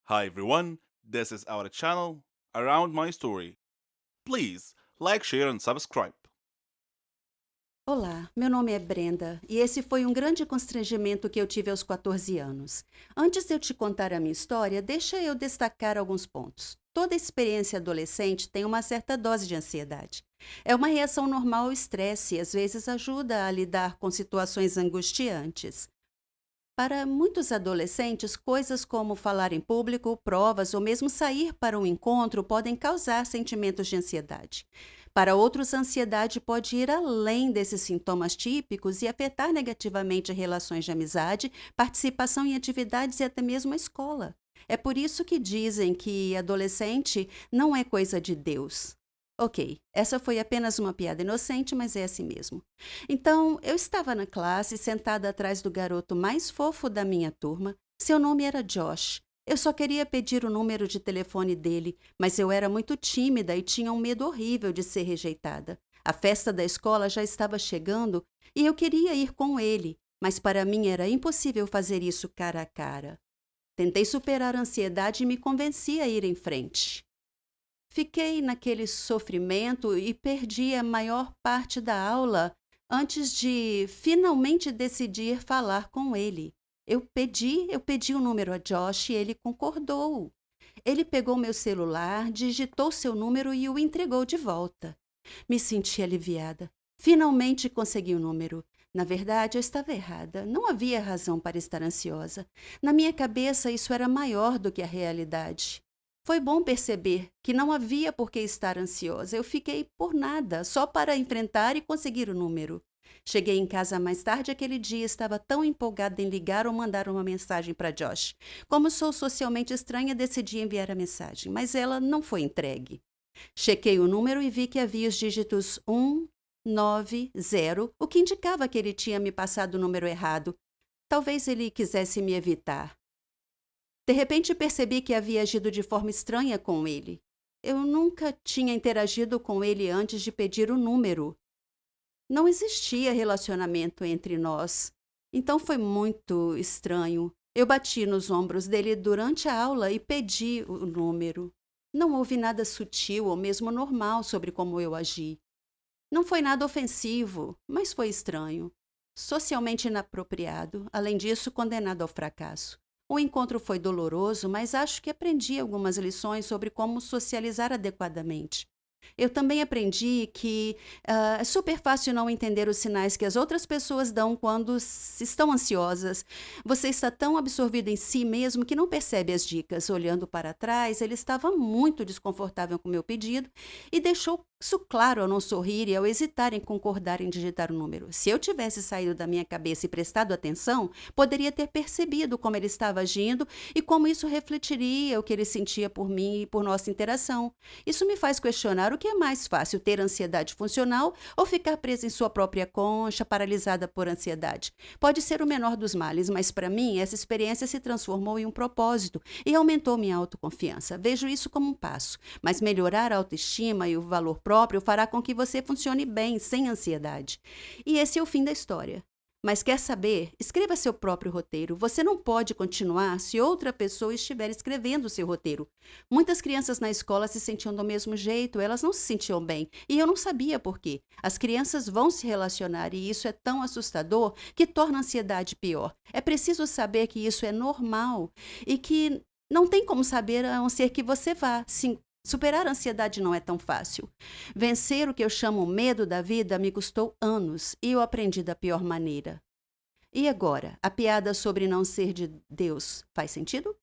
Hi everyone, this is our channel Around My Story. Please like, share and subscribe. Olá, meu nome é Brenda e esse foi um grande constrangimento que eu tive aos 14 anos. Antes de eu te contar a minha história, deixa eu destacar alguns pontos. Toda experiência adolescente tem uma certa dose de ansiedade. É uma reação normal ao estresse e às vezes ajuda a lidar com situações angustiantes. Para muitos adolescentes, coisas como falar em público, provas ou mesmo sair para um encontro podem causar sentimentos de ansiedade. Para outros, a ansiedade pode ir além desses sintomas típicos e afetar negativamente relações de amizade, participação em atividades e até mesmo a escola. É por isso que dizem que adolescente não é coisa de Deus. Ok, essa foi apenas uma piada inocente, mas é assim mesmo. Então, eu estava na classe, sentada atrás do garoto mais fofo da minha turma. Seu nome era Josh. Eu só queria pedir o número de telefone dele, mas eu era muito tímida e tinha um medo horrível de ser rejeitada. A festa da escola já estava chegando e eu queria ir com ele, mas para mim era impossível fazer isso cara a cara. Tentei superar a ansiedade e me convenci a ir em frente. Fiquei naquele sofrimento e perdi a maior parte da aula antes de finalmente decidir falar com ele. Eu pedi o número a Josh e ele concordou. Ele pegou meu celular, digitou seu número e o entregou de volta. Me senti aliviada. Finalmente consegui o número. Na verdade, eu estava errada. Não havia razão para estar ansiosa. Na minha cabeça, isso era maior do que a realidade. Foi bom perceber que não havia por que estar ansiosa. Eu fiquei por nada, só para enfrentar e conseguir o número. Cheguei em casa mais tarde aquele dia e estava tão empolgada em ligar ou mandar uma mensagem para Josh. Como sou socialmente estranha, decidi enviar a mensagem, mas ela não foi entregue. Chequei o número e vi que havia os dígitos 190, o que indicava que ele tinha me passado o número errado. Talvez ele quisesse me evitar. De repente percebi que havia agido de forma estranha com ele. Eu nunca tinha interagido com ele antes de pedir o número. Não existia relacionamento entre nós. Então foi muito estranho. Eu bati nos ombros dele durante a aula e pedi o número. Não houve nada sutil ou mesmo normal sobre como eu agi. Não foi nada ofensivo, mas foi estranho. Socialmente inapropriado, além disso, condenado ao fracasso. O encontro foi doloroso, mas acho que aprendi algumas lições sobre como socializar adequadamente. Eu também aprendi que é super fácil não entender os sinais que as outras pessoas dão quando estão ansiosas. Você está tão absorvido em si mesmo que não percebe as dicas. Olhando para trás, ele estava muito desconfortável com o meu pedido e deixou isso claro ao não sorrir e ao hesitar em concordar em digitar o número. Se eu tivesse saído da minha cabeça e prestado atenção, poderia ter percebido como ele estava agindo e como isso refletiria o que ele sentia por mim e por nossa interação. Isso me faz questionar o que é mais fácil, ter ansiedade funcional ou ficar presa em sua própria concha, paralisada por ansiedade. Pode ser o menor dos males, mas para mim essa experiência se transformou em um propósito e aumentou minha autoconfiança. Vejo isso como um passo, mas melhorar a autoestima e o valor próprio fará com que você funcione bem, sem ansiedade. E esse é o fim da história. Mas quer saber? Escreva seu próprio roteiro. Você não pode continuar se outra pessoa estiver escrevendo o seu roteiro. Muitas crianças na escola se sentiam do mesmo jeito, elas não se sentiam bem. E eu não sabia por quê. As crianças vão se relacionar e isso é tão assustador que torna a ansiedade pior. É preciso saber que isso é normal e que não tem como saber a não ser que você vá. Sim, superar a ansiedade não é tão fácil. Vencer o que eu chamo medo da vida me custou anos e eu aprendi da pior maneira. E agora, a piada sobre não ser de Deus faz sentido?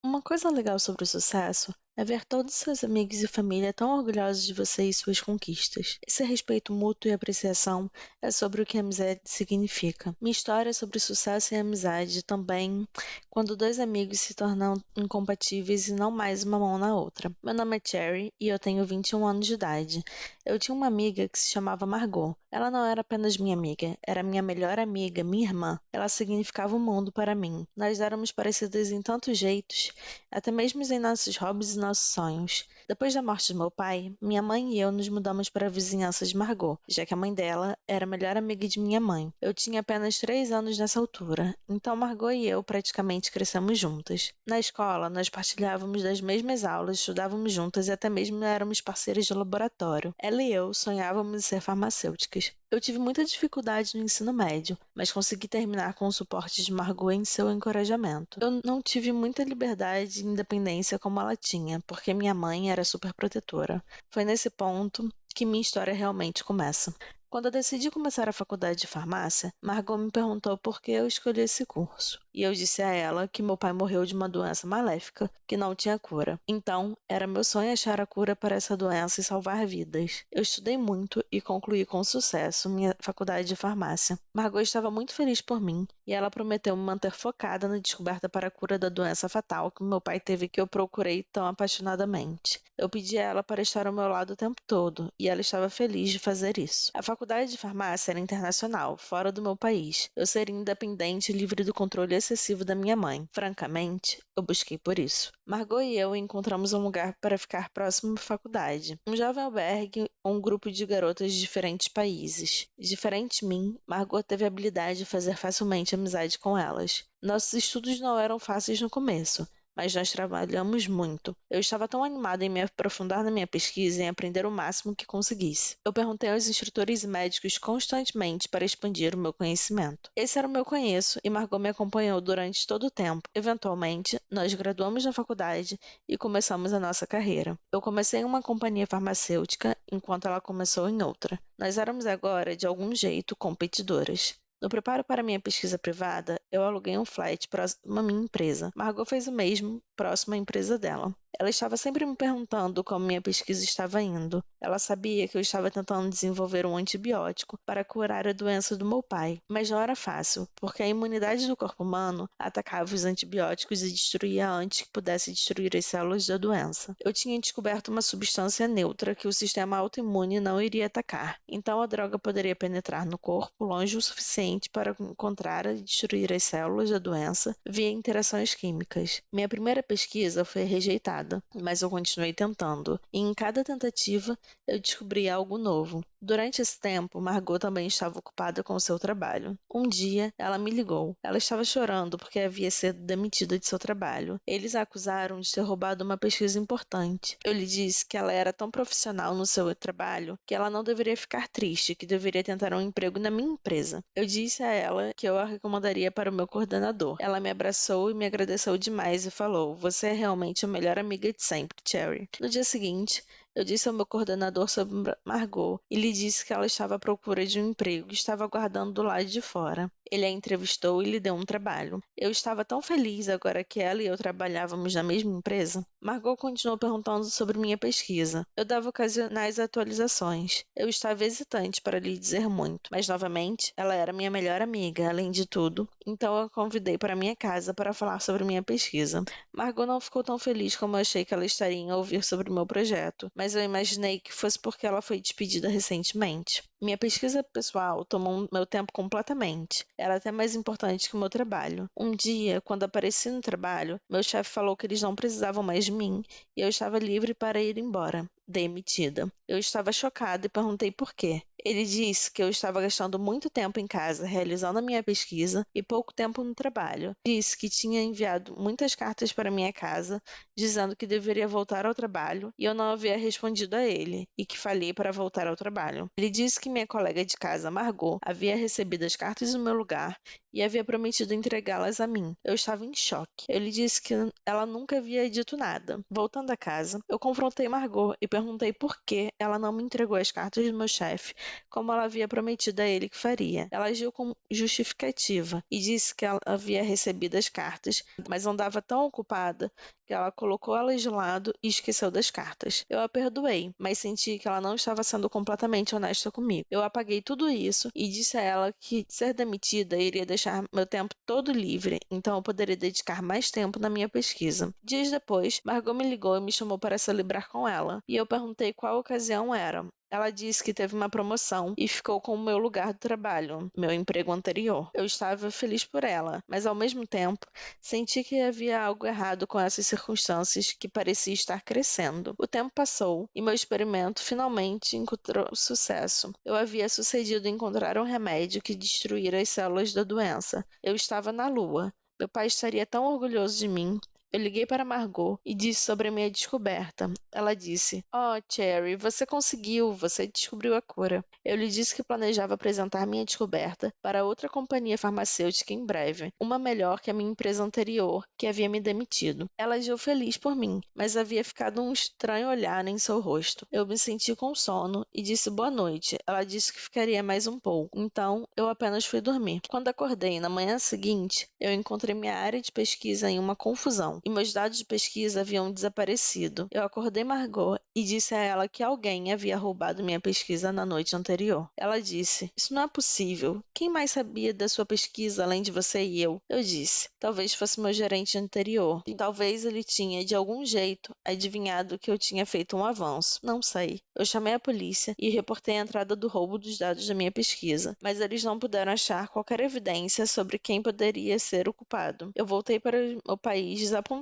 Uma coisa legal sobre o sucesso é ver todos seus amigos e família tão orgulhosos de você e suas conquistas. Esse respeito mútuo e apreciação é sobre o que amizade significa. Minha história é sobre sucesso e amizade também, quando dois amigos se tornam incompatíveis e não mais uma mão na outra. Meu nome é Cherry e eu tenho 21 anos de idade. Eu tinha uma amiga que se chamava Margot. Ela não era apenas minha amiga, era minha melhor amiga, minha irmã. Ela significava o mundo para mim. Nós éramos parecidas em tantos jeitos, até mesmo em nossos hobbies e nossos sonhos. Depois da morte de meu pai, minha mãe e eu nos mudamos para a vizinhança de Margot, já que a mãe dela era a melhor amiga de minha mãe. Eu tinha apenas 3 anos nessa altura, então Margot e eu praticamente crescemos juntas. Na escola, nós partilhávamos das mesmas aulas, estudávamos juntas e até mesmo éramos parceiras de laboratório. Ela e eu sonhávamos em ser farmacêuticas. Eu tive muita dificuldade no ensino médio, mas consegui terminar com o suporte de Margot em seu encorajamento. Eu não tive muita liberdade e independência como ela tinha, porque minha mãe era super protetora. Foi nesse ponto que minha história realmente começa. Quando eu decidi começar a faculdade de farmácia, Margot me perguntou por que eu escolhi esse curso. E eu disse a ela que meu pai morreu de uma doença maléfica que não tinha cura. Então, era meu sonho achar a cura para essa doença e salvar vidas. Eu estudei muito e concluí com sucesso minha faculdade de farmácia. Margot estava muito feliz por mim e ela prometeu me manter focada na descoberta para a cura da doença fatal que meu pai teve que eu procurei tão apaixonadamente. Eu pedi a ela para estar ao meu lado o tempo todo e ela estava feliz de fazer isso. A faculdade de farmácia era internacional, fora do meu país. Eu seria independente e livre do controle excessivo da minha mãe. Francamente, eu busquei por isso. Margot e eu encontramos um lugar para ficar próximo à faculdade. Um jovem albergue ou um grupo de garotas de diferentes países. Diferente de mim, Margot teve a habilidade de fazer facilmente amizade com elas. Nossos estudos não eram fáceis no começo, mas nós trabalhamos muito. Eu estava tão animada em me aprofundar na minha pesquisa e em aprender o máximo que conseguisse. Eu perguntei aos instrutores e médicos constantemente para expandir o meu conhecimento. Esse era o meu conheço e Margot me acompanhou durante todo o tempo. Eventualmente, nós graduamos na faculdade e começamos a nossa carreira. Eu comecei em uma companhia farmacêutica, enquanto ela começou em outra. Nós éramos agora, de algum jeito, competidoras. No preparo para minha pesquisa privada, eu aluguei um flat próximo à minha empresa. Margot fez o mesmo, próximo à empresa dela. Ela estava sempre me perguntando como minha pesquisa estava indo. Ela sabia que eu estava tentando desenvolver um antibiótico para curar a doença do meu pai, mas não era fácil, porque a imunidade do corpo humano atacava os antibióticos e destruía antes que pudesse destruir as células da doença. Eu tinha descoberto uma substância neutra que o sistema autoimune não iria atacar, então a droga poderia penetrar no corpo longe o suficiente para encontrar e destruir as células da doença via interações químicas. Minha primeira pesquisa foi rejeitada, mas eu continuei tentando, e em cada tentativa eu descobri algo novo. Durante esse tempo, Margot também estava ocupada com o seu trabalho. Um dia, ela me ligou. Ela estava chorando porque havia sido demitida de seu trabalho. Eles a acusaram de ter roubado uma pesquisa importante. Eu lhe disse que ela era tão profissional no seu trabalho que ela não deveria ficar triste, que deveria tentar um emprego na minha empresa. Eu disse a ela que eu a recomendaria para o meu coordenador. Ela me abraçou e me agradeceu demais e falou: "Você é realmente a melhor amiga de sempre, Cherry." No dia seguinte, eu disse ao meu coordenador sobre Margot e lhe disse que ela estava à procura de um emprego e estava aguardando do lado de fora. Ele a entrevistou e lhe deu um trabalho. Eu estava tão feliz agora que ela e eu trabalhávamos na mesma empresa. Margot continuou perguntando sobre minha pesquisa. Eu dava ocasionais atualizações. Eu estava hesitante para lhe dizer muito, mas novamente, ela era minha melhor amiga, além de tudo, então eu a convidei para minha casa para falar sobre minha pesquisa. Margot não ficou tão feliz como eu achei que ela estaria em ouvir sobre o meu projeto, mas eu imaginei que fosse porque ela foi despedida recentemente. Minha pesquisa pessoal tomou meu tempo completamente. Era até mais importante que o meu trabalho. Um dia, quando apareci no trabalho, meu chefe falou que eles não precisavam mais de mim e eu estava livre para ir embora. Demitida. Eu estava chocada e perguntei por quê. Ele disse que eu estava gastando muito tempo em casa realizando a minha pesquisa e pouco tempo no trabalho. Disse que tinha enviado muitas cartas para minha casa dizendo que deveria voltar ao trabalho e eu não havia respondido a ele e que falhei para voltar ao trabalho. Ele disse que minha colega de casa, Margot, havia recebido as cartas no meu lugar e havia prometido entregá-las a mim. Eu estava em choque. Ele disse que ela nunca havia dito nada. Voltando a casa, eu confrontei Margot e perguntei por que ela não me entregou as cartas do meu chefe, como ela havia prometido a ele que faria. Ela agiu com justificativa e disse que ela havia recebido as cartas, mas andava tão ocupada que ela colocou elas de lado e esqueceu das cartas. Eu a perdoei, mas senti que ela não estava sendo completamente honesta comigo. Eu apaguei tudo isso e disse a ela que ser demitida iria deixar meu tempo todo livre, então eu poderia dedicar mais tempo na minha pesquisa. Dias depois, Margot me ligou e me chamou para celebrar com ela, e eu perguntei qual ocasião era. Ela disse que teve uma promoção e ficou com o meu lugar de trabalho, meu emprego anterior. Eu estava feliz por ela, mas ao mesmo tempo senti que havia algo errado com essas circunstâncias que parecia estar crescendo. O tempo passou e meu experimento finalmente encontrou sucesso. Eu havia sucedido em encontrar um remédio que destruíra as células da doença. Eu estava na Lua. Meu pai estaria tão orgulhoso de mim. Eu liguei para Margot e disse sobre a minha descoberta. Ela disse: "Oh, Cherry, você conseguiu, você descobriu a cura." Eu lhe disse que planejava apresentar minha descoberta para outra companhia farmacêutica em breve, uma melhor que a minha empresa anterior, que havia me demitido. Ela agiu feliz por mim, mas havia ficado um estranho olhar em seu rosto. Eu me senti com sono e disse boa noite. Ela disse que ficaria mais um pouco, então eu apenas fui dormir. Quando acordei na manhã seguinte, eu encontrei minha área de pesquisa em uma confusão e meus dados de pesquisa haviam desaparecido. Eu acordei Margot e disse a ela que alguém havia roubado minha pesquisa na noite anterior. Ela disse: "Isso não é possível. Quem mais sabia da sua pesquisa além de você e eu?" Eu disse: "Talvez fosse meu gerente anterior. E talvez ele tinha, de algum jeito, adivinhado que eu tinha feito um avanço. Não sei." Eu chamei a polícia e reportei a entrada do roubo dos dados da minha pesquisa, mas eles não puderam achar qualquer evidência sobre quem poderia ser o culpado. Eu voltei para o país desapontada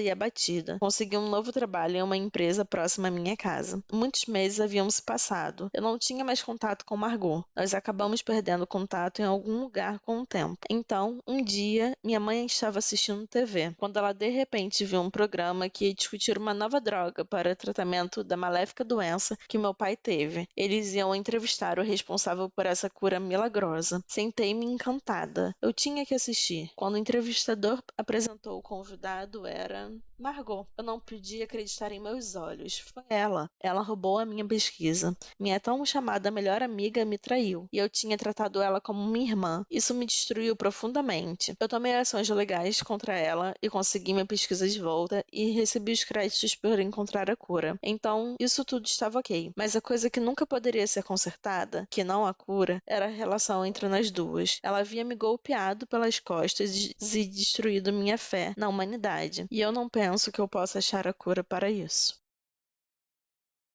e abatida. Consegui um novo trabalho em uma empresa próxima à minha casa. Muitos meses haviam se passado. Eu não tinha mais contato com Margot. Nós acabamos perdendo contato em algum lugar com o tempo. Então, um dia, minha mãe estava assistindo TV, quando ela de repente viu um programa que ia discutir uma nova droga para tratamento da maléfica doença que meu pai teve. Eles iam entrevistar o responsável por essa cura milagrosa. Sentei-me encantada. Eu tinha que assistir. Quando o entrevistador apresentou o convidado, era Margot. Eu não podia acreditar em meus olhos. Foi ela. Ela roubou a minha pesquisa. Minha tão chamada melhor amiga me traiu, e eu tinha tratado ela como minha irmã. Isso me destruiu profundamente. Eu tomei ações legais contra ela e consegui minha pesquisa de volta e recebi os créditos por encontrar a cura. Então, isso tudo estava ok. Mas a coisa que nunca poderia ser consertada, que não a cura, era a relação entre nós duas. Ela havia me golpeado pelas costas e destruído minha fé na humanidade. E eu não penso que eu possa achar a cura para isso.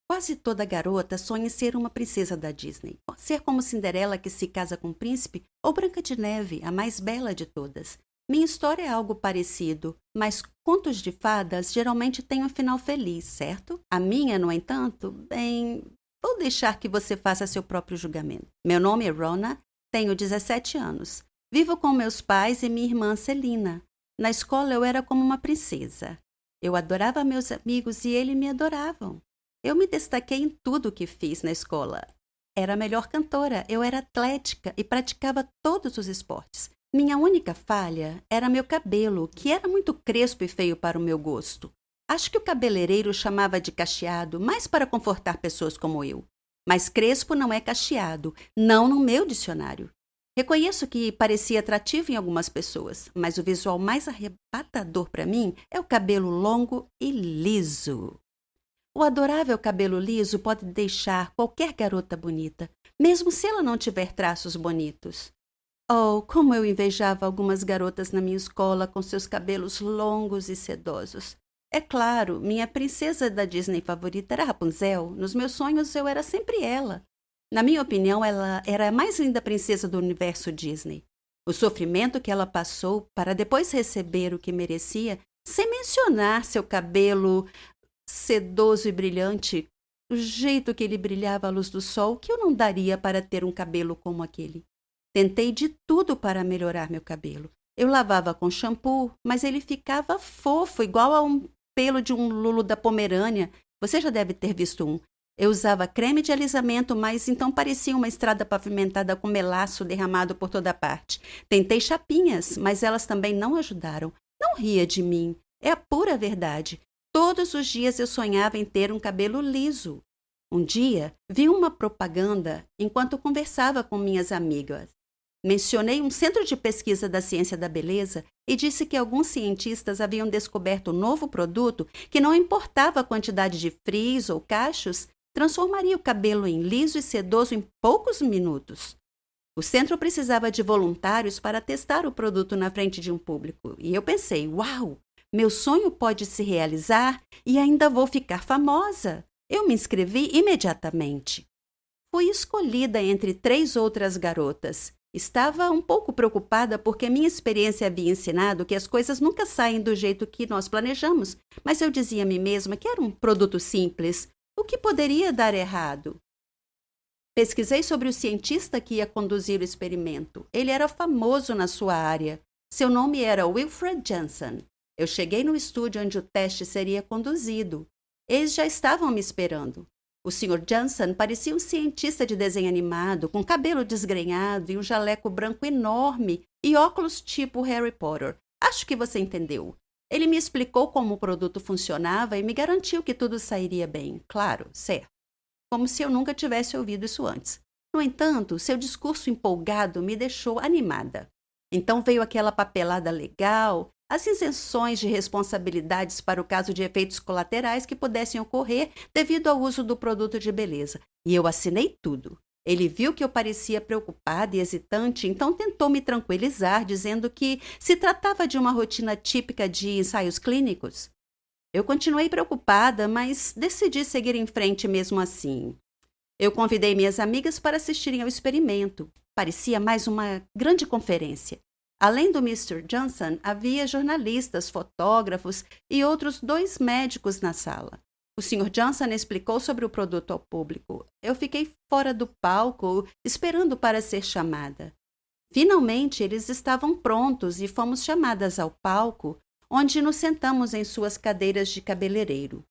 Quase toda garota sonha em ser uma princesa da Disney. Ser como Cinderela que se casa com um príncipe ou Branca de Neve, a mais bela de todas. Minha história é algo parecido, mas contos de fadas geralmente têm um final feliz, certo? A minha, no entanto, bem... Vou deixar que você faça seu próprio julgamento. Meu nome é Rona, tenho 17 anos. Vivo com meus pais e minha irmã Celina. Na escola eu era como uma princesa. Eu adorava meus amigos e eles me adoravam. Eu me destaquei em tudo o que fiz na escola. Era a melhor cantora, eu era atlética e praticava todos os esportes. Minha única falha era meu cabelo, que era muito crespo e feio para o meu gosto. Acho que o cabeleireiro chamava de cacheado, mais para confortar pessoas como eu. Mas crespo não é cacheado, não no meu dicionário. Reconheço que parecia atrativo em algumas pessoas, mas o visual mais arrebatador para mim é o cabelo longo e liso. O adorável cabelo liso pode deixar qualquer garota bonita, mesmo se ela não tiver traços bonitos. Oh, como eu invejava algumas garotas na minha escola com seus cabelos longos e sedosos. É claro, minha princesa da Disney favorita era Rapunzel. Nos meus sonhos eu era sempre ela. Na minha opinião, ela era a mais linda princesa do universo Disney. O sofrimento que ela passou para depois receber o que merecia, sem mencionar seu cabelo sedoso e brilhante, o jeito que ele brilhava à luz do sol, que eu não daria para ter um cabelo como aquele. Tentei de tudo para melhorar meu cabelo. Eu lavava com shampoo, mas ele ficava fofo, igual a um pelo de um lulo da Pomerânia. Você já deve ter visto um. Eu usava creme de alisamento, mas então parecia uma estrada pavimentada com melaço derramado por toda parte. Tentei chapinhas, mas elas também não ajudaram. Não ria de mim. É a pura verdade. Todos os dias eu sonhava em ter um cabelo liso. Um dia, vi uma propaganda enquanto conversava com minhas amigas. Mencionei um centro de pesquisa da ciência da beleza e disse que alguns cientistas haviam descoberto um novo produto que não importava a quantidade de frizz ou cachos, transformaria o cabelo em liso e sedoso em poucos minutos. O centro precisava de voluntários para testar o produto na frente de um público. E eu pensei, uau, meu sonho pode se realizar e ainda vou ficar famosa. Eu me inscrevi imediatamente. Fui escolhida entre 3 outras garotas. Estava um pouco preocupada porque minha experiência havia ensinado que as coisas nunca saem do jeito que nós planejamos, mas eu dizia a mim mesma que era um produto simples. O que poderia dar errado? Pesquisei sobre o cientista que ia conduzir o experimento. Ele era famoso na sua área. Seu nome era Wilfred Janssen. Eu cheguei no estúdio onde o teste seria conduzido. Eles já estavam me esperando. O Sr. Janssen parecia um cientista de desenho animado, com cabelo desgrenhado e um jaleco branco enorme e óculos tipo Harry Potter. Acho que você entendeu. Ele me explicou como o produto funcionava e me garantiu que tudo sairia bem. Claro, certo. Como se eu nunca tivesse ouvido isso antes. No entanto, seu discurso empolgado me deixou animada. Então veio aquela papelada legal, as isenções de responsabilidades para o caso de efeitos colaterais que pudessem ocorrer devido ao uso do produto de beleza. E eu assinei tudo. Ele viu que eu parecia preocupada e hesitante, então tentou me tranquilizar, dizendo que se tratava de uma rotina típica de ensaios clínicos. Eu continuei preocupada, mas decidi seguir em frente mesmo assim. Eu convidei minhas amigas para assistirem ao experimento. Parecia mais uma grande conferência. Além do Mr. Johnson, havia jornalistas, fotógrafos e outros 2 médicos na sala. O Sr. Johnson explicou sobre o produto ao público. Eu fiquei fora do palco, esperando para ser chamada. Finalmente, eles estavam prontos e fomos chamadas ao palco, onde nos sentamos em suas cadeiras de cabeleireiro.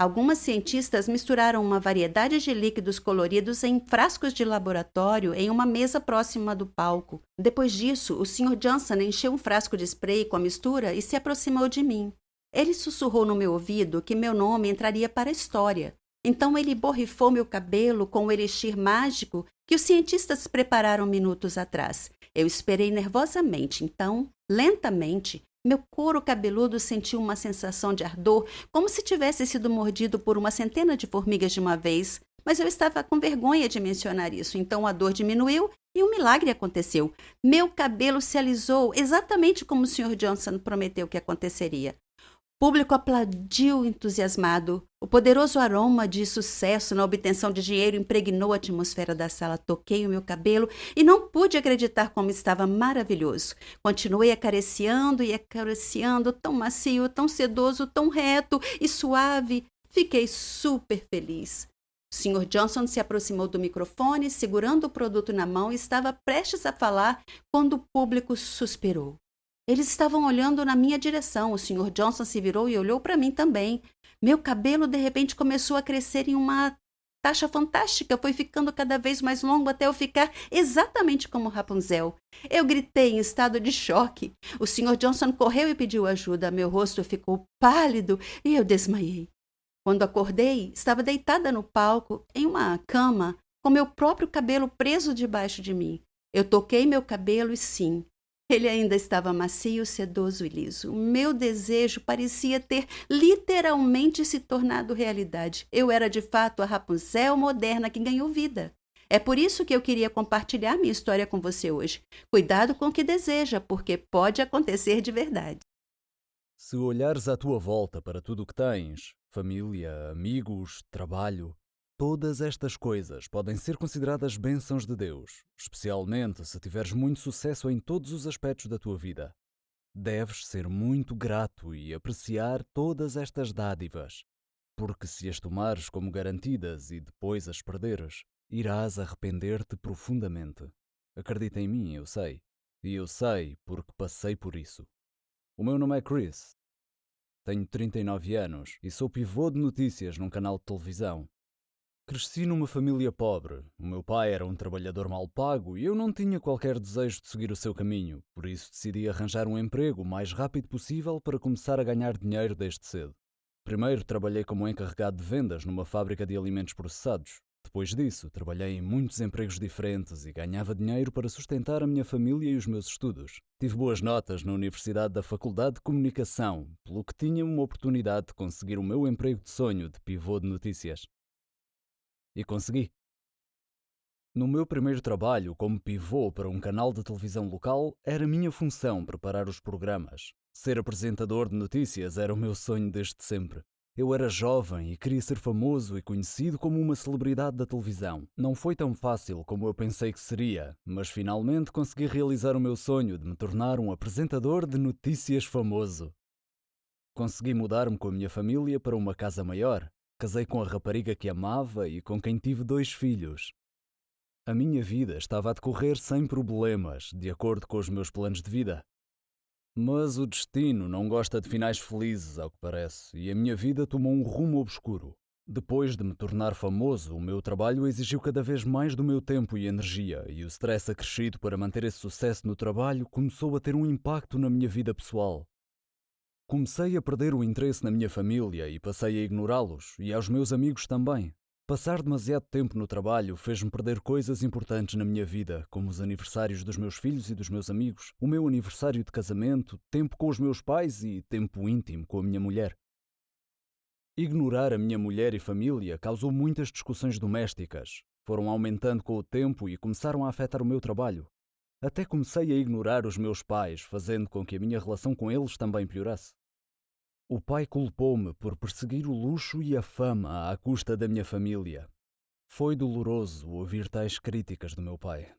Algumas cientistas misturaram uma variedade de líquidos coloridos em frascos de laboratório em uma mesa próxima do palco. Depois disso, o Sr. Johnson encheu um frasco de spray com a mistura e se aproximou de mim. Ele sussurrou no meu ouvido que meu nome entraria para a história. Então ele borrifou meu cabelo com o elixir mágico que os cientistas prepararam minutos atrás. Eu esperei nervosamente, então, lentamente, meu couro cabeludo sentiu uma sensação de ardor, como se tivesse sido mordido por uma centena de formigas de uma vez. Mas eu estava com vergonha de mencionar isso, então a dor diminuiu e um milagre aconteceu. Meu cabelo se alisou, exatamente como o Sr. Johnson prometeu que aconteceria. O público aplaudiu entusiasmado. O poderoso aroma de sucesso na obtenção de dinheiro impregnou a atmosfera da sala. Toquei o meu cabelo e não pude acreditar como estava maravilhoso. Continuei acariciando e acariciando, tão macio, tão sedoso, tão reto e suave. Fiquei super feliz. O Sr. Johnson se aproximou do microfone, segurando o produto na mão e estava prestes a falar quando o público suspirou. Eles estavam olhando na minha direção. O Sr. Johnson se virou e olhou para mim também. Meu cabelo, de repente, começou a crescer em uma taxa fantástica. Foi ficando cada vez mais longo até eu ficar exatamente como Rapunzel. Eu gritei em estado de choque. O Sr. Johnson correu e pediu ajuda. Meu rosto ficou pálido e eu desmaiei. Quando acordei, estava deitada no palco, em uma cama, com meu próprio cabelo preso debaixo de mim. Eu toquei meu cabelo e sim, ele ainda estava macio, sedoso e liso. Meu desejo parecia ter literalmente se tornado realidade. Eu era de fato a Rapunzel moderna que ganhou vida. É por isso que eu queria compartilhar minha história com você hoje. Cuidado com o que deseja, porque pode acontecer de verdade. Se olhares à tua volta para tudo o que tens, família, amigos, trabalho, todas estas coisas podem ser consideradas bênçãos de Deus, especialmente se tiveres muito sucesso em todos os aspectos da tua vida. Deves ser muito grato e apreciar todas estas dádivas, porque se as tomares como garantidas e depois as perderes, irás arrepender-te profundamente. Acredita em mim, eu sei. E eu sei porque passei por isso. O meu nome é Chris. Tenho 39 anos e sou pivô de notícias num canal de televisão. Cresci numa família pobre. O meu pai era um trabalhador mal pago e eu não tinha qualquer desejo de seguir o seu caminho, por isso decidi arranjar um emprego o mais rápido possível para começar a ganhar dinheiro desde cedo. Primeiro trabalhei como encarregado de vendas numa fábrica de alimentos processados. Depois disso, trabalhei em muitos empregos diferentes e ganhava dinheiro para sustentar a minha família e os meus estudos. Tive boas notas na Universidade da Faculdade de Comunicação, pelo que tinha uma oportunidade de conseguir o meu emprego de sonho de pivô de notícias. E consegui. No meu primeiro trabalho como pivô para um canal de televisão local, era minha função preparar os programas. Ser apresentador de notícias era o meu sonho desde sempre. Eu era jovem e queria ser famoso e conhecido como uma celebridade da televisão. Não foi tão fácil como eu pensei que seria, mas finalmente consegui realizar o meu sonho de me tornar um apresentador de notícias famoso. Consegui mudar-me com a minha família para uma casa maior. Casei com a rapariga que amava e com quem tive 2 filhos. A minha vida estava a decorrer sem problemas, de acordo com os meus planos de vida. Mas o destino não gosta de finais felizes, ao que parece, e a minha vida tomou um rumo obscuro. Depois de me tornar famoso, o meu trabalho exigiu cada vez mais do meu tempo e energia, e o stress acrescido para manter esse sucesso no trabalho começou a ter um impacto na minha vida pessoal. Comecei a perder o interesse na minha família e passei a ignorá-los, e aos meus amigos também. Passar demasiado tempo no trabalho fez-me perder coisas importantes na minha vida, como os aniversários dos meus filhos e dos meus amigos, o meu aniversário de casamento, tempo com os meus pais e tempo íntimo com a minha mulher. Ignorar a minha mulher e família causou muitas discussões domésticas. Foram aumentando com o tempo e começaram a afetar o meu trabalho. Até comecei a ignorar os meus pais, fazendo com que a minha relação com eles também piorasse. O pai culpou-me por perseguir o luxo e a fama à custa da minha família. Foi doloroso ouvir tais críticas do meu pai.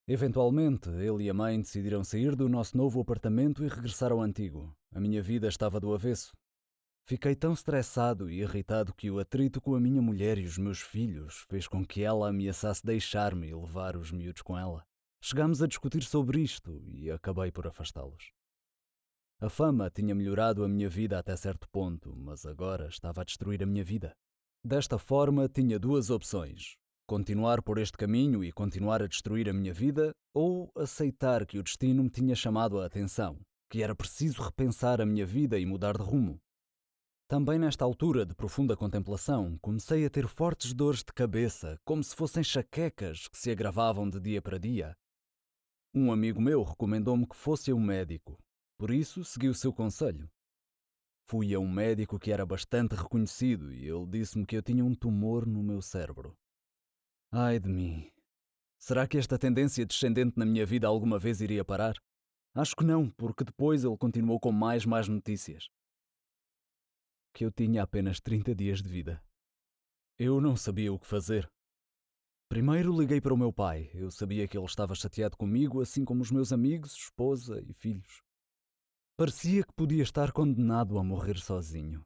Eventualmente, ele e a mãe decidiram sair do nosso novo apartamento e regressar ao antigo. A minha vida estava do avesso. Fiquei tão estressado e irritado que o atrito com a minha mulher e os meus filhos fez com que ela ameaçasse deixar-me e levar os miúdos com ela. Chegámos a discutir sobre isto e acabei por afastá-los. A fama tinha melhorado a minha vida até certo ponto, mas agora estava a destruir a minha vida. Desta forma, tinha 2 opções: continuar por este caminho e continuar a destruir a minha vida, ou aceitar que o destino me tinha chamado a atenção, que era preciso repensar a minha vida e mudar de rumo. Também nesta altura de profunda contemplação, comecei a ter fortes dores de cabeça, como se fossem enxaquecas que se agravavam de dia para dia. Um amigo meu recomendou-me que fosse a um médico. Por isso, segui o seu conselho. Fui a um médico que era bastante reconhecido e ele disse-me que eu tinha um tumor no meu cérebro. Ai de mim! Será que esta tendência descendente na minha vida alguma vez iria parar? Acho que não, porque depois ele continuou com mais notícias. Que eu tinha apenas 30 dias de vida. Eu não sabia o que fazer. Primeiro liguei para o meu pai. Eu sabia que ele estava chateado comigo, assim como os meus amigos, esposa e filhos. Parecia que podia estar condenado a morrer sozinho.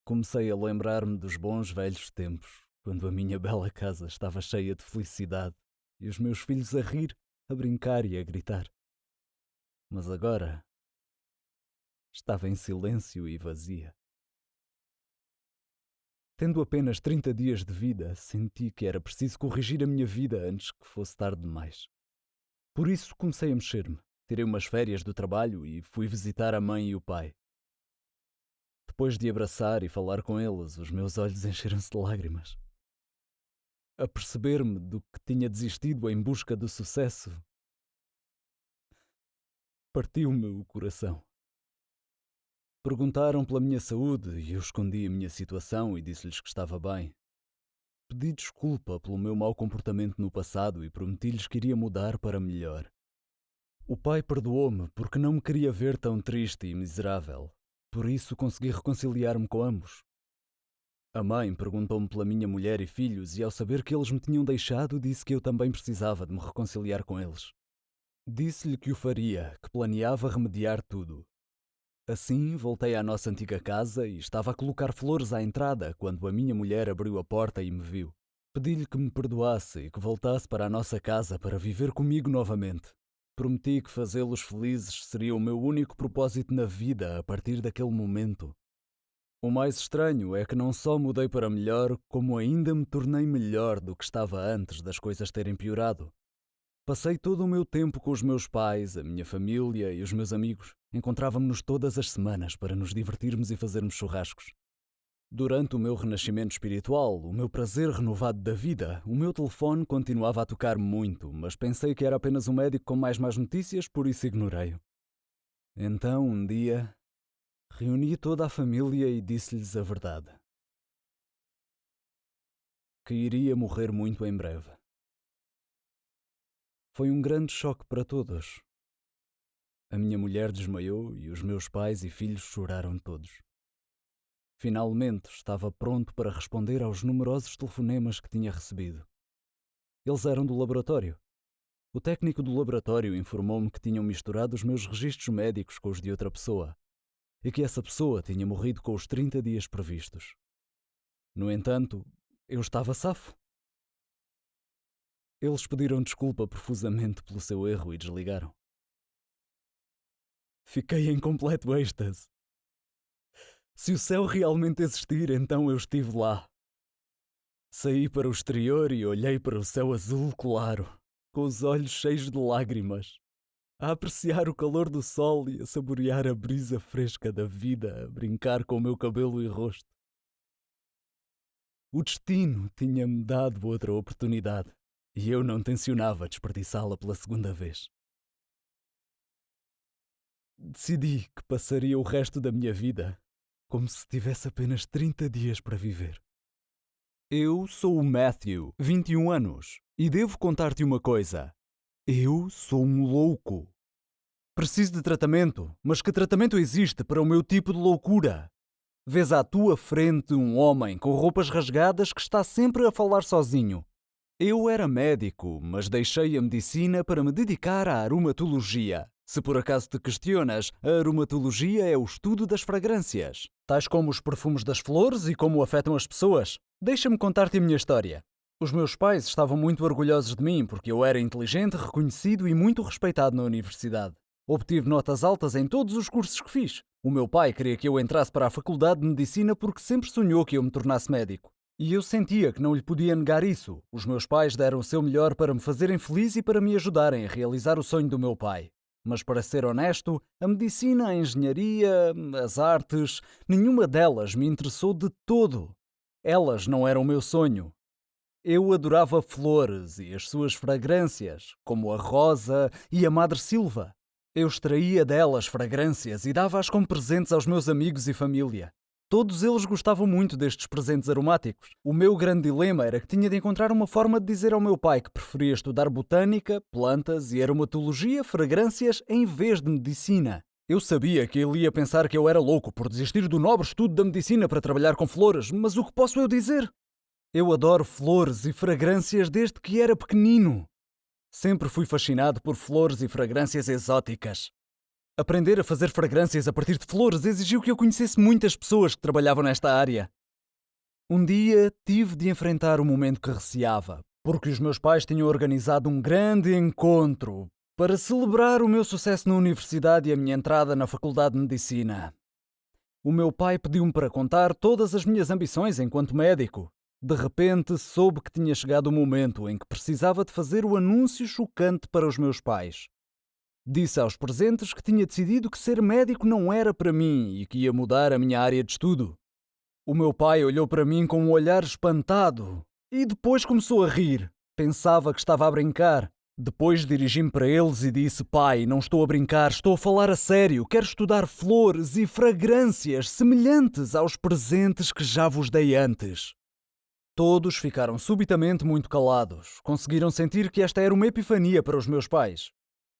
Comecei a lembrar-me dos bons velhos tempos, quando a minha bela casa estava cheia de felicidade e os meus filhos a rir, a brincar e a gritar. Mas agora estava em silêncio e vazia. Tendo apenas 30 dias de vida, senti que era preciso corrigir a minha vida antes que fosse tarde demais. Por isso comecei a mexer-me. Tirei umas férias do trabalho e fui visitar a mãe e o pai. Depois de abraçar e falar com eles, os meus olhos encheram-se de lágrimas. A perceber-me do que tinha desistido em busca do sucesso, partiu-me o coração. Perguntaram pela minha saúde e eu escondi a minha situação e disse-lhes que estava bem. Pedi desculpa pelo meu mau comportamento no passado e prometi-lhes que iria mudar para melhor. O pai perdoou-me porque não me queria ver tão triste e miserável. Por isso consegui reconciliar-me com ambos. A mãe perguntou-me pela minha mulher e filhos e ao saber que eles me tinham deixado, disse que eu também precisava de me reconciliar com eles. Disse-lhe que o faria, que planeava remediar tudo. Assim, voltei à nossa antiga casa e estava a colocar flores à entrada quando a minha mulher abriu a porta e me viu. Pedi-lhe que me perdoasse e que voltasse para a nossa casa para viver comigo novamente. Prometi que fazê-los felizes seria o meu único propósito na vida a partir daquele momento. O mais estranho é que não só mudei para melhor, como ainda me tornei melhor do que estava antes das coisas terem piorado. Passei todo o meu tempo com os meus pais, a minha família e os meus amigos. Encontrávamos-nos todas as semanas para nos divertirmos e fazermos churrascos. Durante o meu renascimento espiritual, o meu prazer renovado da vida, o meu telefone continuava a tocar muito, mas pensei que era apenas um médico com mais más notícias, por isso ignorei-o. Então, um dia, reuni toda a família e disse-lhes a verdade. Que iria morrer muito em breve. Foi um grande choque para todos. A minha mulher desmaiou e os meus pais e filhos choraram todos. Finalmente estava pronto para responder aos numerosos telefonemas que tinha recebido. Eles eram do laboratório. O técnico do laboratório informou-me que tinham misturado os meus registros médicos com os de outra pessoa e que essa pessoa tinha morrido com os 30 dias previstos. No entanto, eu estava safo. Eles pediram desculpa profusamente pelo seu erro e desligaram. Fiquei em completo êxtase. Se o céu realmente existir, então eu estive lá. Saí para o exterior e olhei para o céu azul claro, com os olhos cheios de lágrimas, a apreciar o calor do sol e a saborear a brisa fresca da vida, a brincar com o meu cabelo e rosto. O destino tinha-me dado outra oportunidade e eu não tencionava desperdiçá-la pela segunda vez. Decidi que passaria o resto da minha vida como se tivesse apenas 30 dias para viver. Eu sou o Matthew, 21 anos, e devo contar-te uma coisa. Eu sou um louco. Preciso de tratamento, mas que tratamento existe para o meu tipo de loucura? Vês à tua frente um homem com roupas rasgadas que está sempre a falar sozinho. Eu era médico, mas deixei a medicina para me dedicar à aromatologia. Se por acaso te questionas, a aromatologia é o estudo das fragrâncias, tais como os perfumes das flores e como afetam as pessoas. Deixa-me contar-te a minha história. Os meus pais estavam muito orgulhosos de mim porque eu era inteligente, reconhecido e muito respeitado na universidade. Obtive notas altas em todos os cursos que fiz. O meu pai queria que eu entrasse para a Faculdade de Medicina porque sempre sonhou que eu me tornasse médico. E eu sentia que não lhe podia negar isso. Os meus pais deram o seu melhor para me fazerem feliz e para me ajudarem a realizar o sonho do meu pai. Mas para ser honesto, a medicina, a engenharia, as artes, nenhuma delas me interessou de todo. Elas não eram o meu sonho. Eu adorava flores e as suas fragrâncias, como a rosa e a madressilva. Eu extraía delas fragrâncias e dava-as como presentes aos meus amigos e família. Todos eles gostavam muito destes presentes aromáticos. O meu grande dilema era que tinha de encontrar uma forma de dizer ao meu pai que preferia estudar botânica, plantas e aromatologia, fragrâncias, em vez de medicina. Eu sabia que ele ia pensar que eu era louco por desistir do nobre estudo da medicina para trabalhar com flores, mas o que posso eu dizer? Eu adoro flores e fragrâncias desde que era pequenino. Sempre fui fascinado por flores e fragrâncias exóticas. Aprender a fazer fragrâncias a partir de flores exigiu que eu conhecesse muitas pessoas que trabalhavam nesta área. Um dia tive de enfrentar um momento que receava, porque os meus pais tinham organizado um grande encontro para celebrar o meu sucesso na universidade e a minha entrada na Faculdade de Medicina. O meu pai pediu-me para contar todas as minhas ambições enquanto médico. De repente soube que tinha chegado o momento em que precisava de fazer o anúncio chocante para os meus pais. Disse aos presentes que tinha decidido que ser médico não era para mim e que ia mudar a minha área de estudo. O meu pai olhou para mim com um olhar espantado e depois começou a rir. Pensava que estava a brincar. Depois dirigi-me para eles e disse: "Pai, não estou a brincar, estou a falar a sério. Quero estudar flores e fragrâncias semelhantes aos presentes que já vos dei antes." Todos ficaram subitamente muito calados. Conseguiram sentir que esta era uma epifania para os meus pais.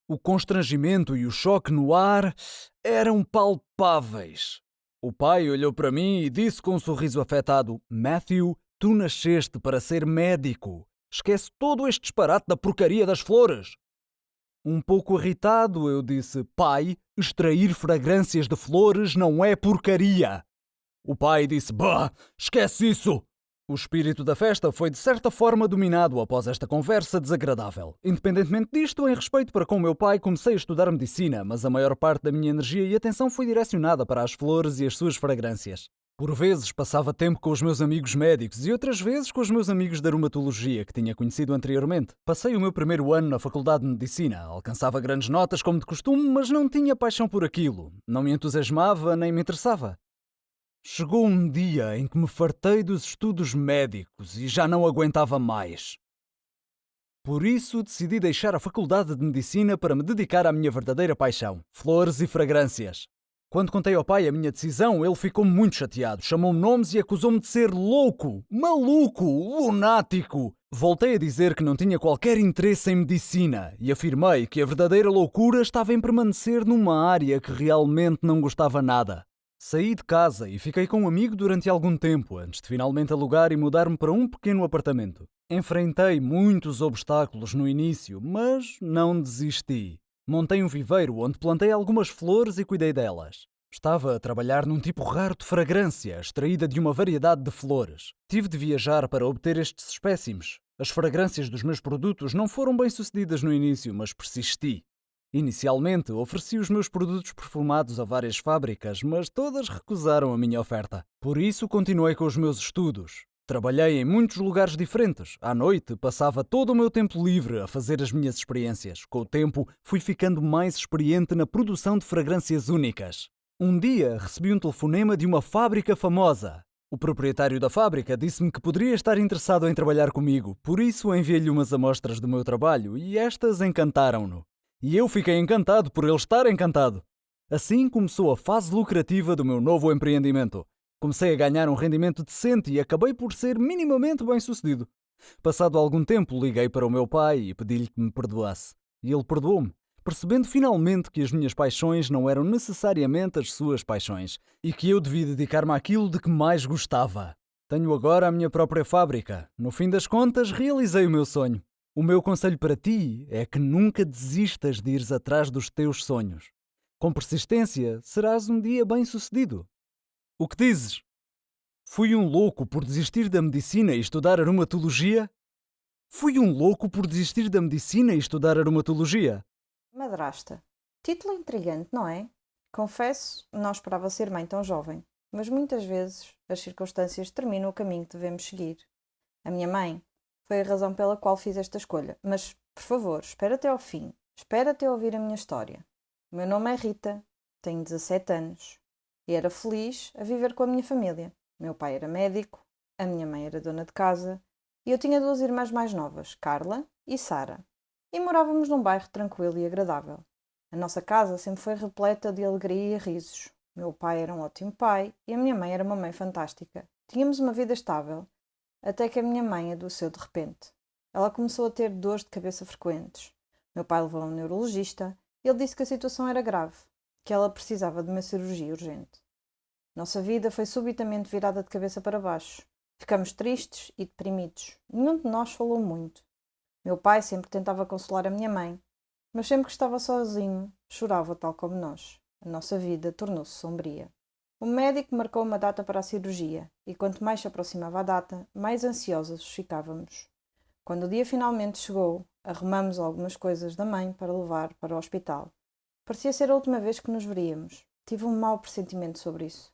O constrangimento e o choque no ar eram palpáveis. O pai olhou para mim e disse com um sorriso afetado: "Matthew, tu nasceste para ser médico. Esquece todo este disparate da porcaria das flores." Um pouco irritado, eu disse: "Pai, extrair fragrâncias de flores não é porcaria." O pai disse: "Bah, esquece isso." O espírito da festa foi de certa forma dominado após esta conversa desagradável. Independentemente disto, em respeito para com o meu pai, comecei a estudar medicina, mas a maior parte da minha energia e atenção foi direcionada para as flores e as suas fragrâncias. Por vezes passava tempo com os meus amigos médicos e outras vezes com os meus amigos de aromatologia que tinha conhecido anteriormente. Passei o meu primeiro ano na Faculdade de Medicina, alcançava grandes notas como de costume, mas não tinha paixão por aquilo. Não me entusiasmava nem me interessava. Chegou um dia em que me fartei dos estudos médicos e já não aguentava mais. Por isso decidi deixar a Faculdade de Medicina para me dedicar à minha verdadeira paixão, flores e fragrâncias. Quando contei ao pai a minha decisão, ele ficou muito chateado, chamou-me nomes e acusou-me de ser louco, maluco, lunático. Voltei a dizer que não tinha qualquer interesse em medicina e afirmei que a verdadeira loucura estava em permanecer numa área que realmente não gostava nada. Saí de casa e fiquei com um amigo durante algum tempo, antes de finalmente alugar e mudar-me para um pequeno apartamento. Enfrentei muitos obstáculos no início, mas não desisti. Montei um viveiro onde plantei algumas flores e cuidei delas. Estava a trabalhar num tipo raro de fragrância, extraída de uma variedade de flores. Tive de viajar para obter estes espécimes. As fragrâncias dos meus produtos não foram bem sucedidas no início, mas persisti. Inicialmente, ofereci os meus produtos perfumados a várias fábricas, mas todas recusaram a minha oferta. Por isso, continuei com os meus estudos. Trabalhei em muitos lugares diferentes. À noite, passava todo o meu tempo livre a fazer as minhas experiências. Com o tempo, fui ficando mais experiente na produção de fragrâncias únicas. Um dia, recebi um telefonema de uma fábrica famosa. O proprietário da fábrica disse-me que poderia estar interessado em trabalhar comigo, por isso enviei-lhe umas amostras do meu trabalho e estas encantaram-no. E eu fiquei encantado por ele estar encantado. Assim começou a fase lucrativa do meu novo empreendimento. Comecei a ganhar um rendimento decente e acabei por ser minimamente bem-sucedido. Passado algum tempo, liguei para o meu pai e pedi-lhe que me perdoasse. E ele perdoou-me, percebendo finalmente que as minhas paixões não eram necessariamente as suas paixões e que eu devia dedicar-me àquilo de que mais gostava. Tenho agora a minha própria fábrica. No fim das contas, realizei o meu sonho. O meu conselho para ti é que nunca desistas de ires atrás dos teus sonhos. Com persistência, serás um dia bem-sucedido. O que dizes? Fui um louco por desistir da medicina e estudar aromatologia? Fui um louco por desistir da medicina e estudar aromatologia? Madrasta. Título intrigante, não é? Confesso, não esperava ser mãe tão jovem, mas muitas vezes as circunstâncias determinam o caminho que devemos seguir. A minha mãe foi a razão pela qual fiz esta escolha, mas, por favor, espera até ao fim. Espera até ouvir a minha história. O meu nome é Rita, tenho 17 anos e era feliz a viver com a minha família. Meu pai era médico, a minha mãe era dona de casa e eu tinha 2 irmãs mais novas, Carla e Sara. E morávamos num bairro tranquilo e agradável. A nossa casa sempre foi repleta de alegria e risos. Meu pai era um ótimo pai e a minha mãe era uma mãe fantástica. Tínhamos uma vida estável, até que a minha mãe adoeceu de repente. Ela começou a ter dores de cabeça frequentes. Meu pai levou a um neurologista e ele disse que a situação era grave, que ela precisava de uma cirurgia urgente. Nossa vida foi subitamente virada de cabeça para baixo. Ficamos tristes e deprimidos. Nenhum de nós falou muito. Meu pai sempre tentava consolar a minha mãe, mas sempre que estava sozinho, chorava tal como nós. A nossa vida tornou-se sombria. O médico marcou uma data para a cirurgia, e quanto mais se aproximava a data, mais ansiosos ficávamos. Quando o dia finalmente chegou, arrumamos algumas coisas da mãe para levar para o hospital. Parecia ser a última vez que nos veríamos. Tive um mau pressentimento sobre isso.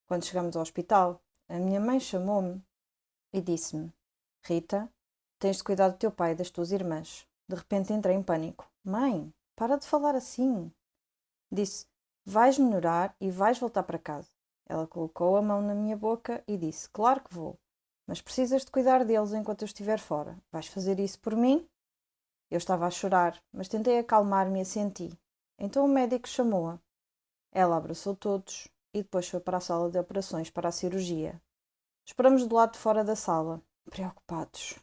Quando chegamos ao hospital, a minha mãe chamou-me e disse-me: Rita, tens de cuidar do teu pai e das tuas irmãs. De repente entrei em pânico. Mãe, para de falar assim. Disse: vais melhorar e vais voltar para casa. Ela colocou a mão na minha boca e disse: claro que vou, mas precisas de cuidar deles enquanto eu estiver fora. Vais fazer isso por mim? Eu estava a chorar, mas tentei acalmar-me e assenti. Então o médico chamou-a. Ela abraçou todos e depois foi para a sala de operações para a cirurgia. Esperamos do lado de fora da sala, preocupados.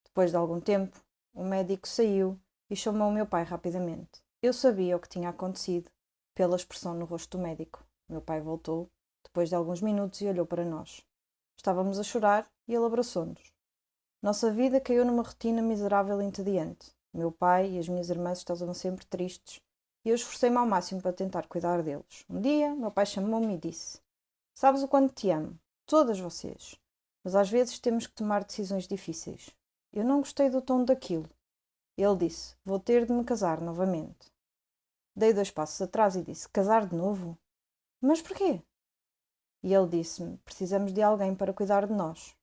Depois de algum tempo, o médico saiu e chamou o meu pai rapidamente. Eu sabia o que tinha acontecido pela expressão no rosto do médico. Meu pai voltou, depois de alguns minutos, e olhou para nós. Estávamos a chorar e ele abraçou-nos. Nossa vida caiu numa rotina miserável e entediante. Meu pai e as minhas irmãs estavam sempre tristes e eu esforcei-me ao máximo para tentar cuidar deles. Um dia, meu pai chamou-me e disse: sabes o quanto te amo, todas vocês, mas às vezes temos que tomar decisões difíceis. Eu não gostei do tom daquilo. Ele disse: vou ter de me casar novamente. Dei 2 passos atrás e disse: casar de novo? Mas porquê? E ele disse-me: precisamos de alguém para cuidar de nós.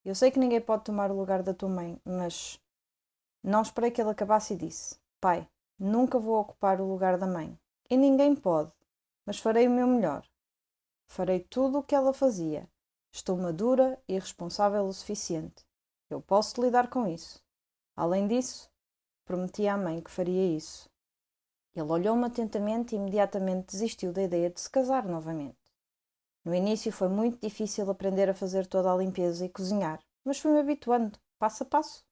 Eu sei que ninguém pode tomar o lugar da tua mãe, mas... Não esperei que ele acabasse e disse: pai, nunca vou ocupar o lugar da mãe. E ninguém pode, mas farei o meu melhor. Farei tudo o que ela fazia. Estou madura e responsável o suficiente. Eu posso lidar com isso. Além disso, prometi à mãe que faria isso. Ele olhou-me atentamente e imediatamente desistiu da ideia de se casar novamente. No início foi muito difícil aprender a fazer toda a limpeza e cozinhar, mas fui-me habituando, passo a passo.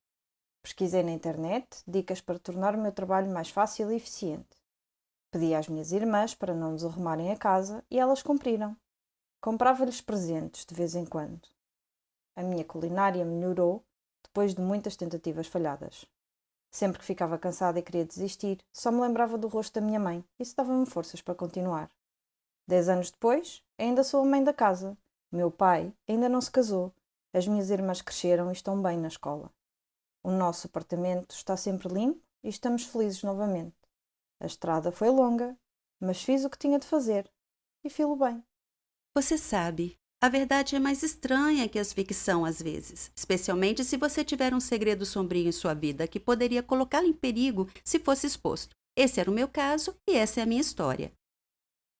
Pesquisei na internet dicas para tornar o meu trabalho mais fácil e eficiente. Pedi às minhas irmãs para não desarrumarem a casa e elas cumpriram. Comprava-lhes presentes de vez em quando. A minha culinária melhorou depois de muitas tentativas falhadas. Sempre que ficava cansada e queria desistir, só me lembrava do rosto da minha mãe e isso dava-me forças para continuar. 10 anos depois, ainda sou a mãe da casa. Meu pai ainda não se casou. As minhas irmãs cresceram e estão bem na escola. O nosso apartamento está sempre limpo e estamos felizes novamente. A estrada foi longa, mas fiz o que tinha de fazer e filo bem. Você sabe, a verdade é mais estranha que a ficção às vezes, especialmente se você tiver um segredo sombrio em sua vida que poderia colocá-lo em perigo se fosse exposto. Esse era o meu caso e essa é a minha história.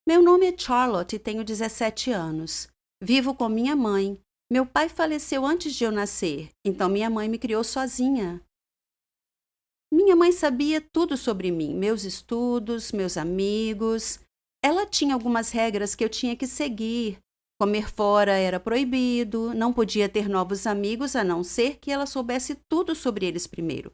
Meu nome é Charlotte e tenho 17 anos. Vivo com minha mãe. Meu pai faleceu antes de eu nascer, então minha mãe me criou sozinha. Minha mãe sabia tudo sobre mim, meus estudos, meus amigos. Ela tinha algumas regras que eu tinha que seguir. Comer fora era proibido, não podia ter novos amigos a não ser que ela soubesse tudo sobre eles primeiro.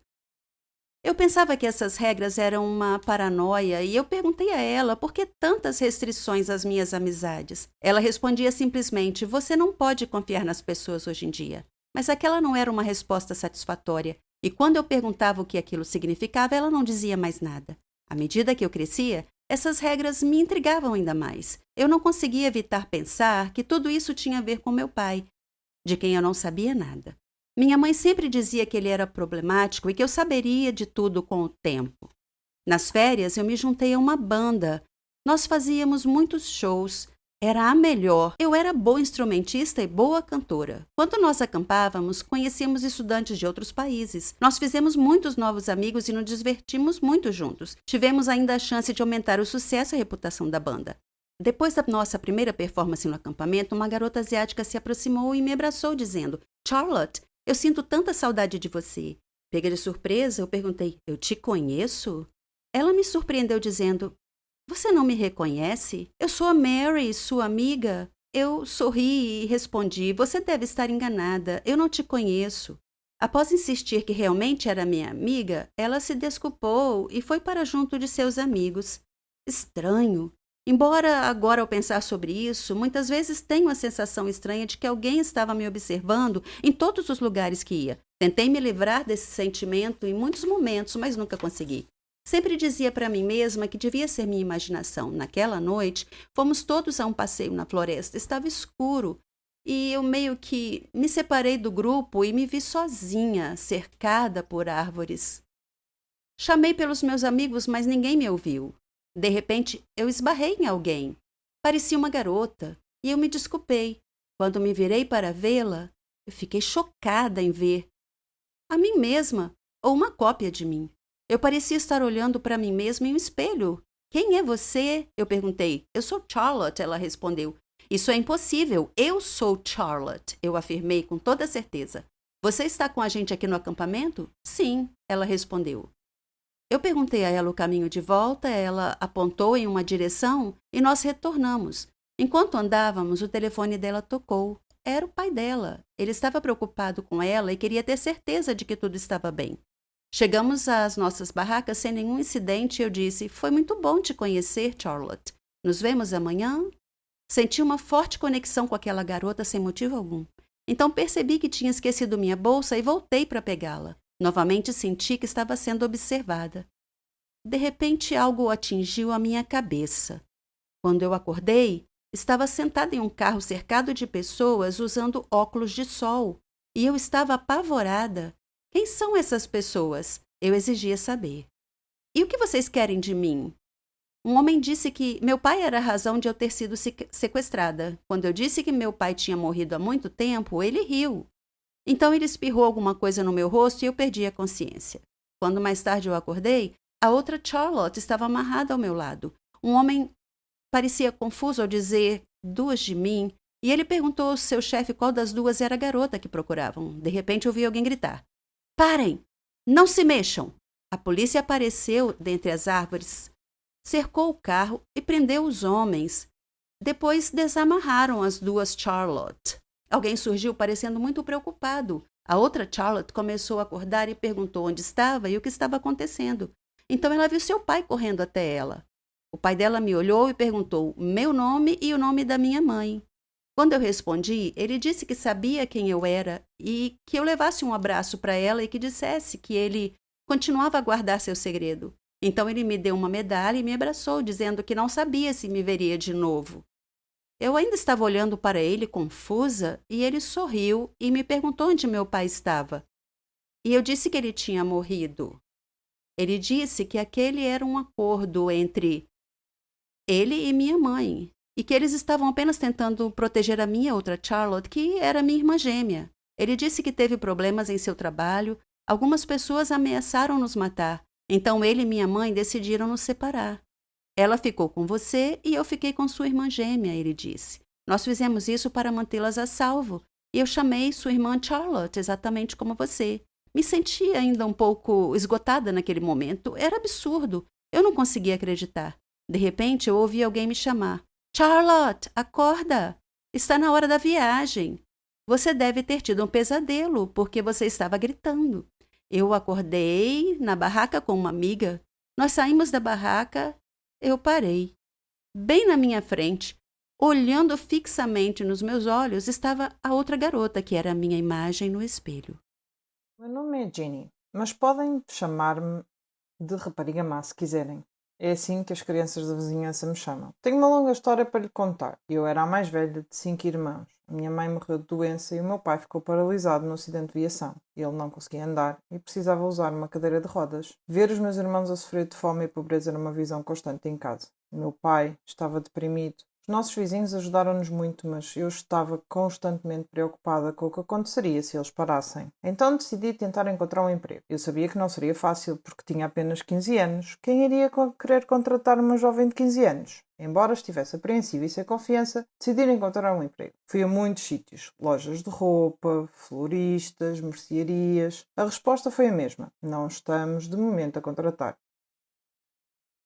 Eu pensava que essas regras eram uma paranoia e eu perguntei a ela por que tantas restrições às minhas amizades. Ela respondia simplesmente: você não pode confiar nas pessoas hoje em dia. Mas aquela não era uma resposta satisfatória e quando eu perguntava o que aquilo significava, ela não dizia mais nada. À medida que eu crescia, essas regras me intrigavam ainda mais. Eu não conseguia evitar pensar que tudo isso tinha a ver com meu pai, de quem eu não sabia nada. Minha mãe sempre dizia que ele era problemático e que eu saberia de tudo com o tempo. Nas férias, eu me juntei a uma banda. Nós fazíamos muitos shows. Era a melhor. Eu era boa instrumentista e boa cantora. Quando nós acampávamos, conhecíamos estudantes de outros países. Nós fizemos muitos novos amigos e nos divertimos muito juntos. Tivemos ainda a chance de aumentar o sucesso e a reputação da banda. Depois da nossa primeira performance no acampamento, uma garota asiática se aproximou e me abraçou, dizendo: Charlotte, eu sinto tanta saudade de você. Pega de surpresa, eu perguntei: eu te conheço? Ela me surpreendeu dizendo: você não me reconhece? Eu sou a Mary, sua amiga. Eu sorri e respondi: você deve estar enganada, eu não te conheço. Após insistir que realmente era minha amiga, ela se desculpou e foi para junto de seus amigos. Estranho. Embora agora ao pensar sobre isso, muitas vezes tenho a sensação estranha de que alguém estava me observando em todos os lugares que ia. Tentei me livrar desse sentimento em muitos momentos, mas nunca consegui. Sempre dizia para mim mesma que devia ser minha imaginação. Naquela noite, fomos todos a um passeio na floresta. Estava escuro e eu meio que me separei do grupo e me vi sozinha, cercada por árvores. Chamei pelos meus amigos, mas ninguém me ouviu. De repente, eu esbarrei em alguém. Parecia uma garota e eu me desculpei. Quando me virei para vê-la, eu fiquei chocada em ver a mim mesma ou uma cópia de mim. Eu parecia estar olhando para mim mesma em um espelho. Quem é você? Eu perguntei. Eu sou Charlotte, ela respondeu. Isso é impossível. Eu sou Charlotte, eu afirmei com toda certeza. Você está com a gente aqui no acampamento? Sim, ela respondeu. Eu perguntei a ela o caminho de volta, ela apontou em uma direção e nós retornamos. Enquanto andávamos, o telefone dela tocou. Era o pai dela. Ele estava preocupado com ela e queria ter certeza de que tudo estava bem. Chegamos às nossas barracas sem nenhum incidente e eu disse: foi muito bom te conhecer, Charlotte. Nos vemos amanhã? Senti uma forte conexão com aquela garota sem motivo algum. Então percebi que tinha esquecido minha bolsa e voltei para pegá-la. Novamente senti que estava sendo observada. De repente, algo atingiu a minha cabeça. Quando eu acordei, estava sentada em um carro cercado de pessoas usando óculos de sol. E eu estava apavorada. Quem são essas pessoas? Eu exigia saber. E o que vocês querem de mim? Um homem disse que meu pai era a razão de eu ter sido sequestrada. Quando eu disse que meu pai tinha morrido há muito tempo, ele riu. Então ele espirrou alguma coisa no meu rosto e eu perdi a consciência. Quando mais tarde eu acordei, a outra Charlotte estava amarrada ao meu lado. Um homem parecia confuso ao dizer duas de mim e ele perguntou ao seu chefe qual das duas era a garota que procuravam. De repente ouvi alguém gritar: parem! Não se mexam! A polícia apareceu dentre as árvores. cercou o carro e prendeu os homens. Depois desamarraram as duas Charlotte. Alguém surgiu parecendo muito preocupado. A outra Charlotte começou a acordar e perguntou onde estava e o que estava acontecendo. Então ela viu seu pai correndo até ela. O pai dela me olhou e perguntou meu nome e o nome da minha mãe. Quando eu respondi, ele disse que sabia quem eu era e que eu levasse um abraço para ela e que dissesse que ele continuava a guardar seu segredo. Então ele me deu uma medalha e me abraçou, dizendo que não sabia se me veria de novo. Eu ainda estava olhando para ele confusa e ele sorriu e me perguntou onde meu pai estava. E eu disse que ele tinha morrido. Ele disse que aquele era um acordo entre ele e minha mãe, e que eles estavam apenas tentando proteger a minha outra Charlotte, que era minha irmã gêmea. Ele disse que teve problemas em seu trabalho, algumas pessoas ameaçaram nos matar, então ele e minha mãe decidiram nos separar. Ela ficou com você e eu fiquei com sua irmã gêmea, ele disse. Nós fizemos isso para mantê-las a salvo, e eu chamei sua irmã Charlotte exatamente como você. Me senti ainda um pouco esgotada naquele momento, era absurdo, eu não conseguia acreditar. De repente, eu ouvi alguém me chamar. Charlotte, acorda! Está na hora da viagem. Você deve ter tido um pesadelo, porque você estava gritando. Eu acordei na barraca com uma amiga. Nós saímos da barraca. Eu parei. Bem na minha frente, olhando fixamente nos meus olhos, estava a outra garota, que era a minha imagem no espelho. Meu nome é Ginny, mas podem chamar-me de rapariga má se quiserem. É assim que as crianças da vizinhança me chamam. Tenho uma longa história para lhe contar. Eu era a mais velha de 5 irmãos. A minha mãe morreu de doença e o meu pai ficou paralisado no acidente de viação. Ele não conseguia andar e precisava usar uma cadeira de rodas. Ver os meus irmãos a sofrer de fome e pobreza era uma visão constante em casa. O meu pai estava deprimido. Os nossos vizinhos ajudaram-nos muito, mas eu estava constantemente preocupada com o que aconteceria se eles parassem. Então decidi tentar encontrar um emprego. Eu sabia que não seria fácil porque tinha apenas 15 anos. Quem iria querer contratar uma jovem de 15 anos? Embora estivesse apreensiva e sem confiança, decidi encontrar um emprego. Fui a muitos sítios, lojas de roupa, floristas, mercearias. A resposta foi a mesma. Não estamos, de momento, a contratar.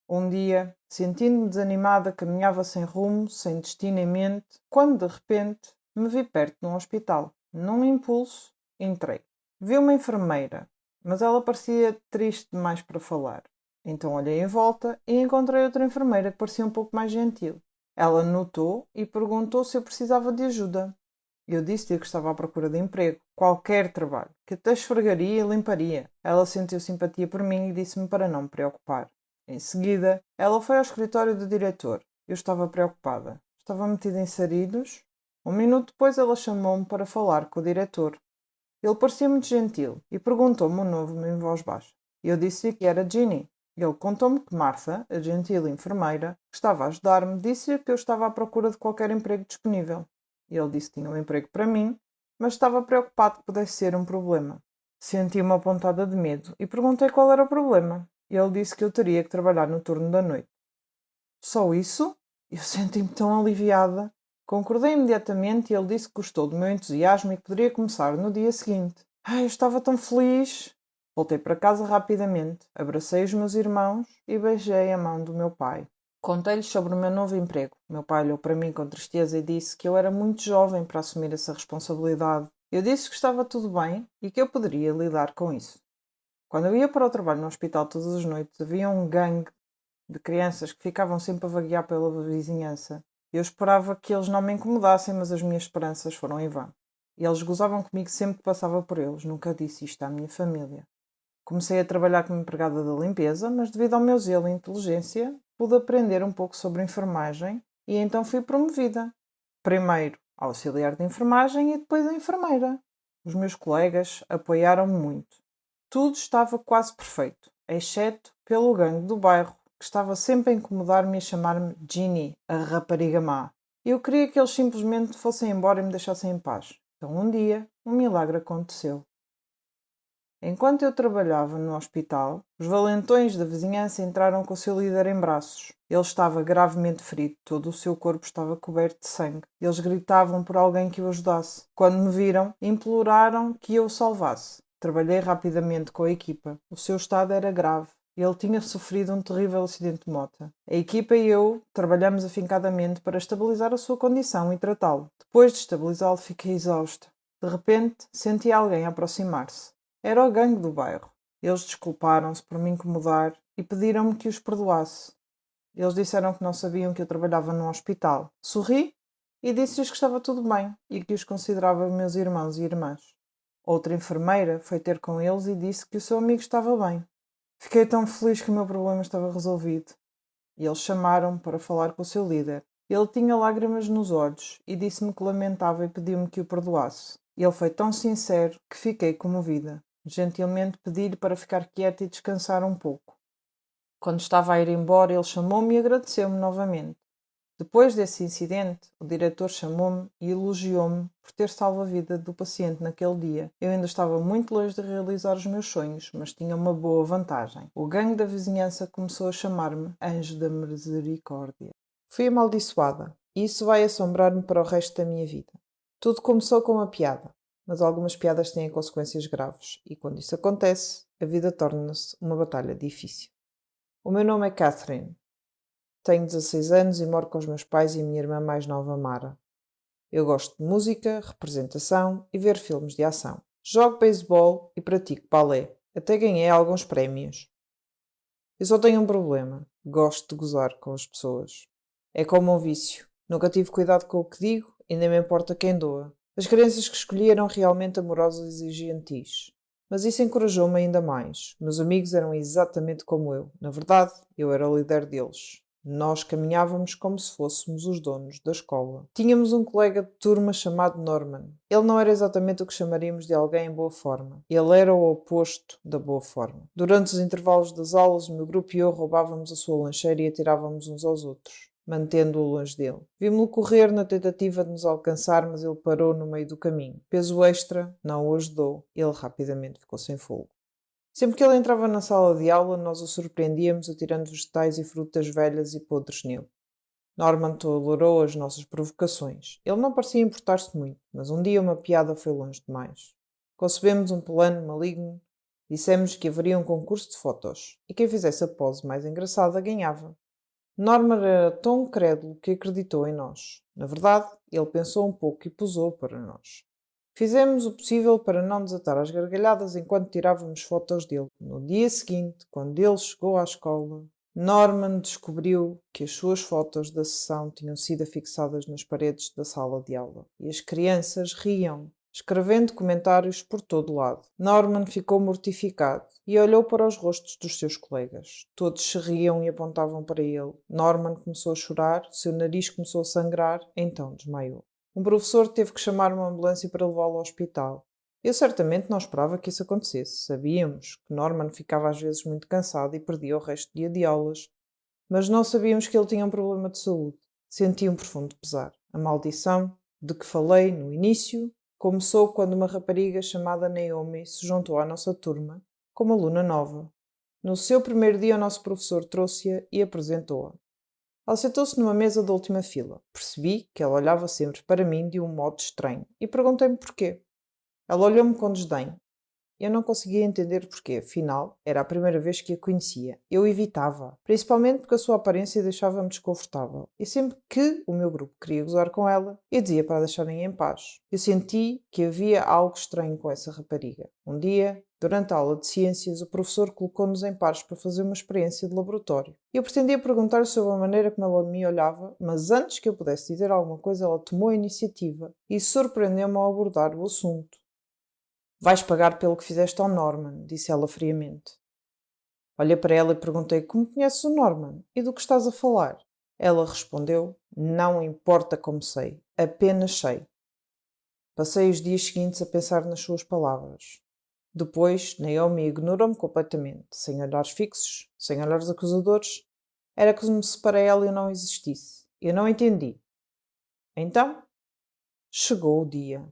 Um dia, sentindo-me desanimada, caminhava sem rumo, sem destino em mente, quando de repente me vi perto de um hospital. Num impulso, entrei. Vi uma enfermeira, mas ela parecia triste demais para falar. Então olhei em volta e encontrei outra enfermeira que parecia um pouco mais gentil. Ela notou e perguntou se eu precisava de ajuda. Eu disse-lhe que estava à procura de emprego, qualquer trabalho, que até esfregaria e limparia. Ela sentiu simpatia por mim e disse-me para não me preocupar. Em seguida, ela foi ao escritório do diretor. Eu estava preocupada. Estava metida em sarilhos. Um minuto depois ela chamou-me para falar com o diretor. Ele parecia muito gentil e perguntou-me o nome em voz baixa. Eu disse-lhe que era Ginny. Ele contou-me que Martha, a gentil enfermeira, que estava a ajudar-me, disse-lhe que eu estava à procura de qualquer emprego disponível. Ele disse que tinha um emprego para mim, mas estava preocupado que pudesse ser um problema. Senti uma pontada de medo e perguntei qual era o problema. Ele disse que eu teria que trabalhar no turno da noite. Só isso? Eu senti-me tão aliviada. Concordei imediatamente e ele disse que gostou do meu entusiasmo e que poderia começar no dia seguinte. Eu estava tão feliz. Voltei para casa rapidamente, abracei os meus irmãos e beijei a mão do meu pai. Contei-lhes sobre o meu novo emprego. Meu pai olhou para mim com tristeza e disse que eu era muito jovem para assumir essa responsabilidade. Eu disse que estava tudo bem e que eu poderia lidar com isso. Quando eu ia para o trabalho no hospital todas as noites, havia um gangue de crianças que ficavam sempre a vaguear pela vizinhança. Eu esperava que eles não me incomodassem, mas as minhas esperanças foram em vão. E eles gozavam comigo sempre que passava por eles. Nunca disse isto à minha família. Comecei a trabalhar como empregada da limpeza, mas devido ao meu zelo e inteligência, pude aprender um pouco sobre enfermagem e então fui promovida. Primeiro a auxiliar de enfermagem e depois a enfermeira. Os meus colegas apoiaram-me muito. Tudo estava quase perfeito, exceto pelo gangue do bairro, que estava sempre a incomodar-me e a chamar-me Ginny, a rapariga má. Eu queria que eles simplesmente fossem embora e me deixassem em paz. Então um dia, um milagre aconteceu. Enquanto eu trabalhava no hospital, os valentões da vizinhança entraram com o seu líder em braços. Ele estava gravemente ferido, todo o seu corpo estava coberto de sangue. Eles gritavam por alguém que o ajudasse. Quando me viram, imploraram que eu o salvasse. Trabalhei rapidamente com a equipa. O seu estado era grave. Ele tinha sofrido um terrível acidente de moto. A equipa e eu trabalhamos afincadamente para estabilizar a sua condição e tratá-lo. Depois de estabilizá-lo, fiquei exausta. De repente, senti alguém aproximar-se. Era o gangue do bairro. Eles desculparam-se por me incomodar e pediram-me que os perdoasse. Eles disseram que não sabiam que eu trabalhava num hospital. Sorri e disse-lhes que estava tudo bem e que os considerava meus irmãos e irmãs. Outra enfermeira foi ter com eles e disse que o seu amigo estava bem. Fiquei tão feliz que o meu problema estava resolvido. E eles chamaram-me para falar com o seu líder. Ele tinha lágrimas nos olhos e disse-me que lamentava e pediu-me que o perdoasse. Ele foi tão sincero que fiquei comovida. Gentilmente pedi-lhe para ficar quieta e descansar um pouco. Quando estava a ir embora, ele chamou-me e agradeceu-me novamente. Depois desse incidente, o diretor chamou-me e elogiou-me por ter salvo a vida do paciente naquele dia. Eu ainda estava muito longe de realizar os meus sonhos, mas tinha uma boa vantagem. O gangue da vizinhança começou a chamar-me Anjo da Misericórdia. Fui amaldiçoada e isso vai assombrar-me para o resto da minha vida. Tudo começou com uma piada, mas algumas piadas têm consequências graves e quando isso acontece, a vida torna-se uma batalha difícil. O meu nome é Catherine. Tenho 16 anos e moro com os meus pais e a minha irmã mais nova, Mara. Eu gosto de música, representação e ver filmes de ação. Jogo beisebol e pratico balé. Até ganhei alguns prémios. Eu só tenho um problema. Gosto de gozar com as pessoas. É como um vício. Nunca tive cuidado com o que digo e nem me importa quem doa. As crianças que escolhi eram realmente amorosas e gentis. Mas isso encorajou-me ainda mais. Meus amigos eram exatamente como eu. Na verdade, eu era o líder deles. Nós caminhávamos como se fôssemos os donos da escola. Tínhamos um colega de turma chamado Norman. Ele não era exatamente o que chamaríamos de alguém em boa forma. Ele era o oposto da boa forma. Durante os intervalos das aulas, o meu grupo e eu roubávamos a sua lancheira e atirávamos uns aos outros, mantendo-o longe dele. Vimos-lo correr na tentativa de nos alcançar, mas ele parou no meio do caminho. Peso extra não o ajudou. Ele rapidamente ficou sem fogo. Sempre que ele entrava na sala de aula, nós o surpreendíamos atirando vegetais e frutas velhas e podres nele. Norman tolerou as nossas provocações. Ele não parecia importar-se muito, mas um dia uma piada foi longe demais. Concebemos um plano maligno. Dissemos que haveria um concurso de fotos e quem fizesse a pose mais engraçada ganhava. Norman era tão crédulo que acreditou em nós. Na verdade, ele pensou um pouco e posou para nós. Fizemos o possível para não desatar as gargalhadas enquanto tirávamos fotos dele. No dia seguinte, quando ele chegou à escola, Norman descobriu que as suas fotos da sessão tinham sido afixadas nas paredes da sala de aula. E as crianças riam, escrevendo comentários por todo o lado. Norman ficou mortificado e olhou para os rostos dos seus colegas. Todos se riam e apontavam para ele. Norman começou a chorar, seu nariz começou a sangrar, então desmaiou. Um professor teve que chamar uma ambulância para levá-lo ao hospital. Eu certamente não esperava que isso acontecesse. Sabíamos que Norman ficava às vezes muito cansado e perdia o resto do dia de aulas, mas não sabíamos que ele tinha um problema de saúde. Senti um profundo pesar. A maldição de que falei no início começou quando uma rapariga chamada Naomi se juntou à nossa turma como aluna nova. No seu primeiro dia, o nosso professor trouxe-a e apresentou-a. Ela sentou-se numa mesa da última fila. Percebi que ela olhava sempre para mim de um modo estranho e perguntei-me porquê. Ela olhou-me com desdém. Eu não conseguia entender porquê, afinal, era a primeira vez que a conhecia. Eu evitava, principalmente porque a sua aparência deixava-me desconfortável. E sempre que o meu grupo queria gozar com ela, eu dizia para a deixarem em paz. Eu senti que havia algo estranho com essa rapariga. Um dia, durante a aula de ciências, o professor colocou-nos em pares para fazer uma experiência de laboratório. Eu pretendia perguntar sobre a maneira como ela me olhava, mas antes que eu pudesse dizer alguma coisa, ela tomou a iniciativa e surpreendeu-me ao abordar o assunto. Vais pagar pelo que fizeste ao Norman, disse ela friamente. Olhei para ela e perguntei como conheces o Norman e do que estás a falar. Ela respondeu, não importa como sei, apenas sei. Passei os dias seguintes a pensar nas suas palavras. Depois, Naomi ignorou-me completamente, sem olhares fixos, sem olhares acusadores. Era como se para ela eu não existisse. Eu não entendi. Então, chegou o dia.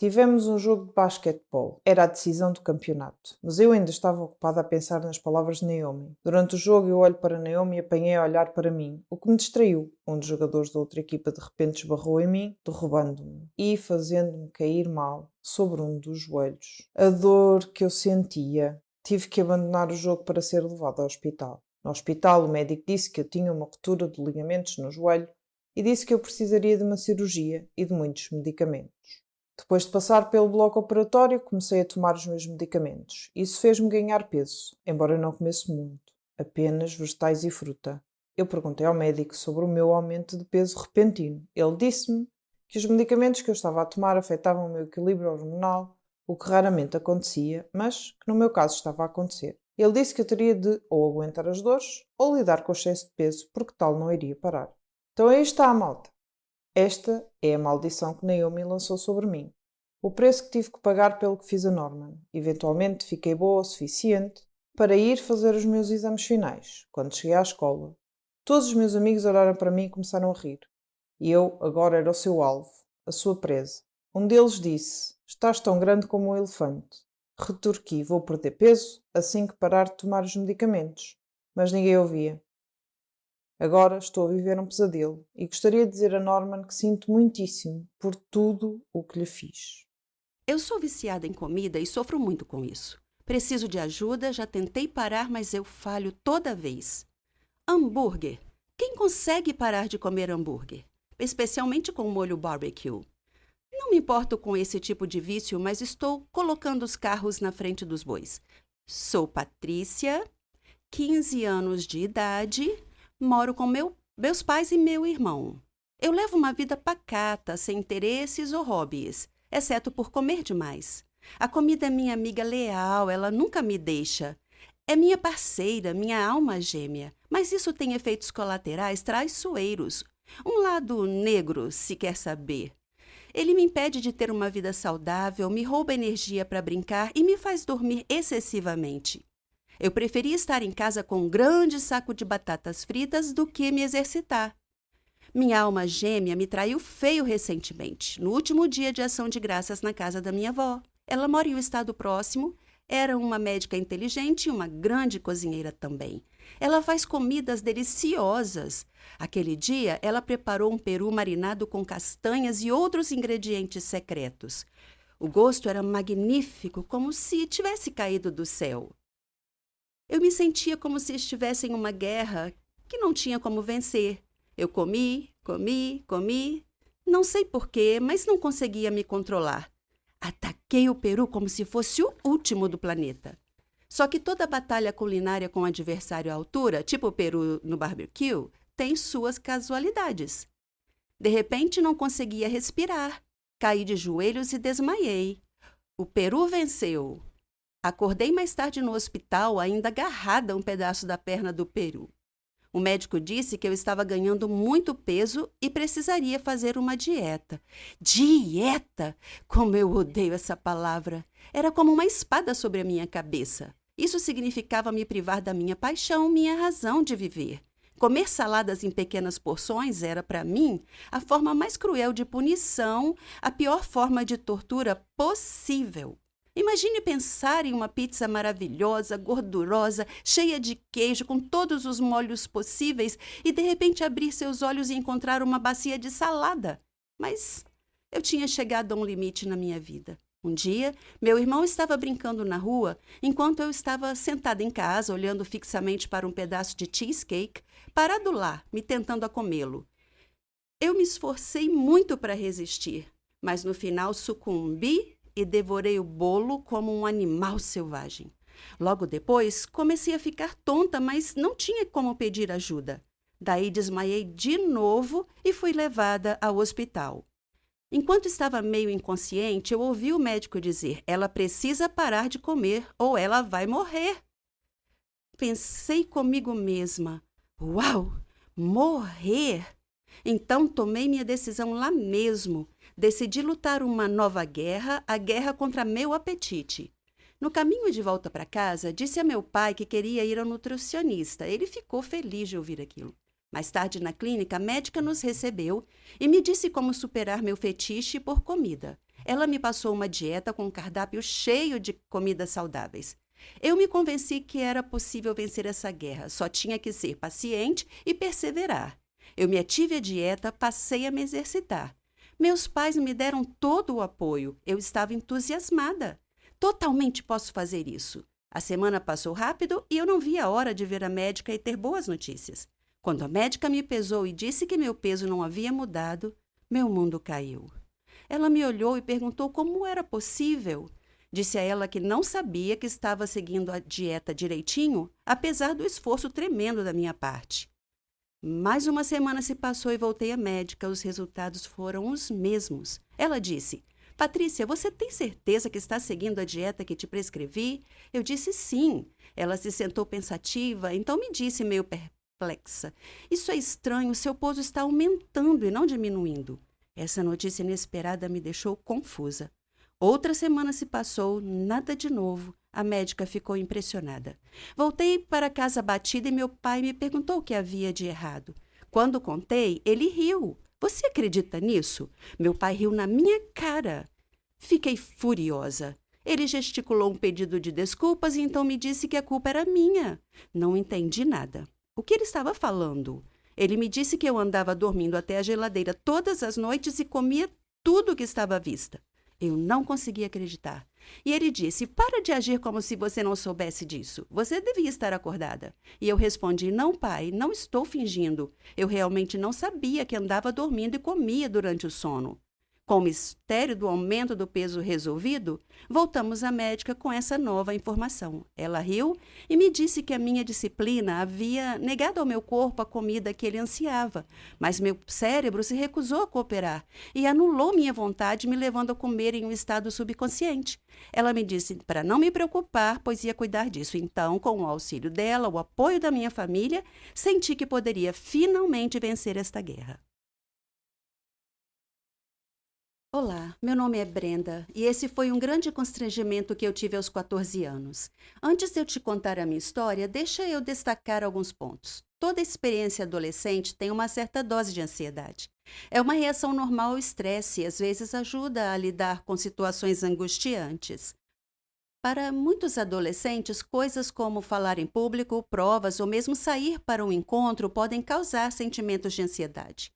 Tivemos um jogo de basquetebol. Era a decisão do campeonato. Mas eu ainda estava ocupada a pensar nas palavras de Naomi. Durante o jogo eu olho para Naomi e apanhei a olhar para mim, o que me distraiu. Um dos jogadores da outra equipa de repente esbarrou em mim, derrubando-me e fazendo-me cair mal sobre um dos joelhos. A dor que eu sentia tive que abandonar o jogo para ser levado ao hospital. No hospital, o médico disse que eu tinha uma ruptura de ligamentos no joelho e disse que eu precisaria de uma cirurgia e de muitos medicamentos. Depois de passar pelo bloco operatório, comecei a tomar os meus medicamentos. Isso fez-me ganhar peso, embora eu não comesse muito, apenas vegetais e fruta. Eu perguntei ao médico sobre o meu aumento de peso repentino. Ele disse-me que os medicamentos que eu estava a tomar afetavam o meu equilíbrio hormonal, o que raramente acontecia, mas que no meu caso estava a acontecer. Ele disse que eu teria de ou aguentar as dores ou lidar com o excesso de peso, porque tal não iria parar. Então aí está a malta. Esta é a maldição que Naomi lançou sobre mim. O preço que tive que pagar pelo que fiz a Norman. Eventualmente fiquei boa o suficiente para ir fazer os meus exames finais. Quando cheguei à escola, todos os meus amigos olharam para mim e começaram a rir. E eu agora era o seu alvo, a sua presa. Um deles disse: "Estás tão grande como um elefante." Retorqui: "Vou perder peso assim que parar de tomar os medicamentos." Mas ninguém ouvia. Agora estou a viver um pesadelo e gostaria de dizer a Norman que sinto muitíssimo por tudo o que lhe fiz. Eu sou viciada em comida e sofro muito com isso. Preciso de ajuda, já tentei parar, mas eu falho toda vez. Hambúrguer. Quem consegue parar de comer hambúrguer? Especialmente com molho barbecue. Não me importo com esse tipo de vício, mas estou colocando os carros na frente dos bois. Sou Patrícia, 15 anos de idade, moro com meus pais e meu irmão. Eu levo uma vida pacata, sem interesses ou hobbies, exceto por comer demais. A comida é minha amiga leal, ela nunca me deixa. É minha parceira, minha alma gêmea, mas isso tem efeitos colaterais traiçoeiros. Um lado negro, se quer saber. Ele me impede de ter uma vida saudável, me rouba energia para brincar e me faz dormir excessivamente. Eu preferia estar em casa com um grande saco de batatas fritas do que me exercitar. Minha alma gêmea me traiu feio recentemente, no último dia de ação de graças na casa da minha avó. Ela mora em um estado próximo, era uma médica inteligente e uma grande cozinheira também. Ela faz comidas deliciosas. Aquele dia, ela preparou um peru marinado com castanhas e outros ingredientes secretos. O gosto era magnífico, como se tivesse caído do céu. Eu me sentia como se estivesse em uma guerra que não tinha como vencer. Eu comi. Não sei porquê, mas não conseguia me controlar. Ataquei o peru como se fosse o último do planeta. Só que toda batalha culinária com adversário à altura, tipo o peru no barbecue, tem suas casualidades. De repente, não conseguia respirar. Caí de joelhos e desmaiei. O peru venceu. Acordei mais tarde no hospital, ainda agarrada a um pedaço da perna do peru. O médico disse que eu estava ganhando muito peso e precisaria fazer uma dieta. Dieta! Como eu odeio essa palavra! Era como uma espada sobre a minha cabeça. Isso significava me privar da minha paixão, minha razão de viver. Comer saladas em pequenas porções era, para mim, a forma mais cruel de punição, a pior forma de tortura possível. Imagine pensar em uma pizza maravilhosa, gordurosa, cheia de queijo, com todos os molhos possíveis e, de repente, abrir seus olhos e encontrar uma bacia de salada. Mas eu tinha chegado a um limite na minha vida. Um dia, meu irmão estava brincando na rua, enquanto eu estava sentada em casa, olhando fixamente para um pedaço de cheesecake, parado lá, me tentando a comê-lo. Eu me esforcei muito para resistir, mas no final sucumbi e devorei o bolo como um animal selvagem. Logo depois, comecei a ficar tonta, mas não tinha como pedir ajuda. Daí desmaiei de novo e fui levada ao hospital. Enquanto estava meio inconsciente, eu ouvi o médico dizer: "Ela precisa parar de comer ou ela vai morrer." Pensei comigo mesma: "Uau! Morrer?" Então tomei minha decisão lá mesmo. Decidi lutar uma nova guerra, a guerra contra meu apetite. No caminho de volta para casa, disse a meu pai que queria ir ao nutricionista. Ele ficou feliz de ouvir aquilo. Mais tarde, na clínica, a médica nos recebeu e me disse como superar meu fetiche por comida. Ela me passou uma dieta com um cardápio cheio de comidas saudáveis. Eu me convenci que era possível vencer essa guerra, só tinha que ser paciente e perseverar. Eu me ative à dieta, passei a me exercitar. Meus pais me deram todo o apoio. Eu estava entusiasmada. Totalmente posso fazer isso. A semana passou rápido e eu não vi a hora de ver a médica e ter boas notícias. Quando a médica me pesou e disse que meu peso não havia mudado, meu mundo caiu. Ela me olhou e perguntou como era possível. Disse a ela que não sabia que estava seguindo a dieta direitinho, apesar do esforço tremendo da minha parte. Mais uma semana se passou e voltei à médica. Os resultados foram os mesmos. Ela disse: Patrícia, você tem certeza que está seguindo a dieta que te prescrevi? Eu disse sim. Ela se sentou pensativa, então me disse meio perplexa: Isso é estranho, seu peso está aumentando e não diminuindo. Essa notícia inesperada me deixou confusa. Outra semana se passou, nada de novo. A médica ficou impressionada. Voltei para casa abatida e meu pai me perguntou o que havia de errado. Quando contei, ele riu. Você acredita nisso? Meu pai riu na minha cara. Fiquei furiosa. Ele gesticulou um pedido de desculpas e então me disse que a culpa era minha. Não entendi nada. O que ele estava falando? Ele me disse que eu andava dormindo até a geladeira todas as noites e comia tudo que estava à vista. Eu não conseguia acreditar. E ele disse: Para de agir como se você não soubesse disso. Você devia estar acordada. E eu respondi: Não, pai, não estou fingindo. Eu realmente não sabia que andava dormindo e comia durante o sono. Com o mistério do aumento do peso resolvido, voltamos à médica com essa nova informação. Ela riu e me disse que a minha disciplina havia negado ao meu corpo a comida que ele ansiava, mas meu cérebro se recusou a cooperar e anulou minha vontade, me levando a comer em um estado subconsciente. Ela me disse para não me preocupar, pois ia cuidar disso. Então, com o auxílio dela, o apoio da minha família, senti que poderia finalmente vencer esta guerra. Olá, meu nome é Brenda e esse foi um grande constrangimento que eu tive aos 14 anos. Antes de eu te contar a minha história, deixa eu destacar alguns pontos. Toda experiência adolescente tem uma certa dose de ansiedade. É uma reação normal ao estresse e às vezes ajuda a lidar com situações angustiantes. Para muitos adolescentes, coisas como falar em público, provas ou mesmo sair para um encontro podem causar sentimentos de ansiedade.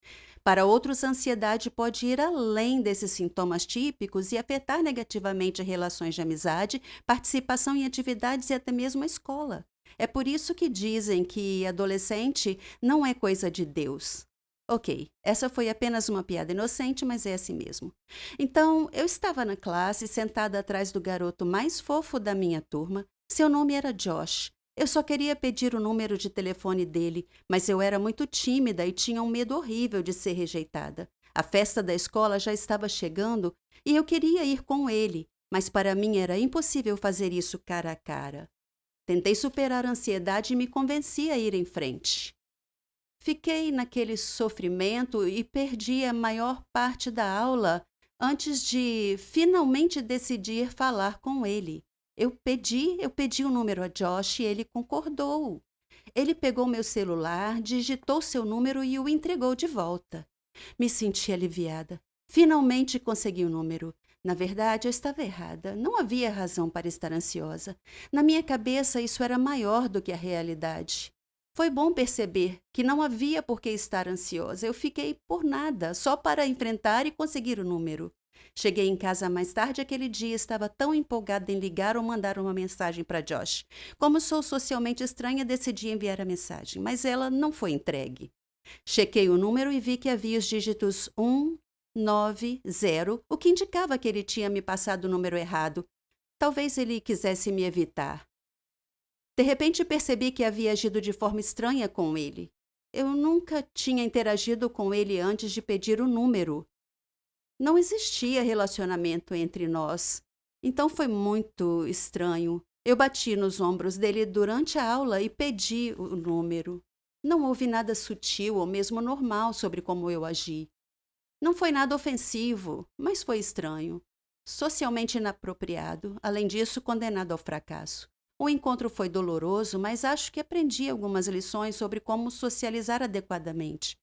Para outros, a ansiedade pode ir além desses sintomas típicos e afetar negativamente relações de amizade, participação em atividades e até mesmo a escola. É por isso que dizem que adolescente não é coisa de Deus. Ok, essa foi apenas uma piada inocente, mas é assim mesmo. Então, eu estava na classe, sentada atrás do garoto mais fofo da minha turma. Seu nome era Josh. Eu só queria pedir o número de telefone dele, mas eu era muito tímida e tinha um medo horrível de ser rejeitada. A festa da escola já estava chegando e eu queria ir com ele, mas para mim era impossível fazer isso cara a cara. Tentei superar a ansiedade e me convenci a ir em frente. Fiquei naquele sofrimento e perdi a maior parte da aula antes de finalmente decidir falar com ele. Eu pedi o número a Josh e ele concordou. Ele pegou meu celular, digitou seu número e o entregou de volta. Me senti aliviada. Finalmente consegui o número. Na verdade, eu estava errada. Não havia razão para estar ansiosa. Na minha cabeça, isso era maior do que a realidade. Foi bom perceber que não havia por que estar ansiosa. Eu fiquei por nada, só para enfrentar e conseguir o número. Cheguei em casa mais tarde aquele dia e estava tão empolgada em ligar ou mandar uma mensagem para Josh. Como sou socialmente estranha, decidi enviar a mensagem, mas ela não foi entregue. Chequei o número e vi que havia os dígitos 190, o que indicava que ele tinha me passado o número errado. Talvez ele quisesse me evitar. De repente percebi que havia agido de forma estranha com ele. Eu nunca tinha interagido com ele antes de pedir o número. Não existia relacionamento entre nós. Então foi muito estranho. Eu bati nos ombros dele durante a aula e pedi o número. Não houve nada sutil ou mesmo normal sobre como eu agi. Não foi nada ofensivo, mas foi estranho. Socialmente inapropriado, além disso, condenado ao fracasso. O encontro foi doloroso, mas acho que aprendi algumas lições sobre como socializar adequadamente.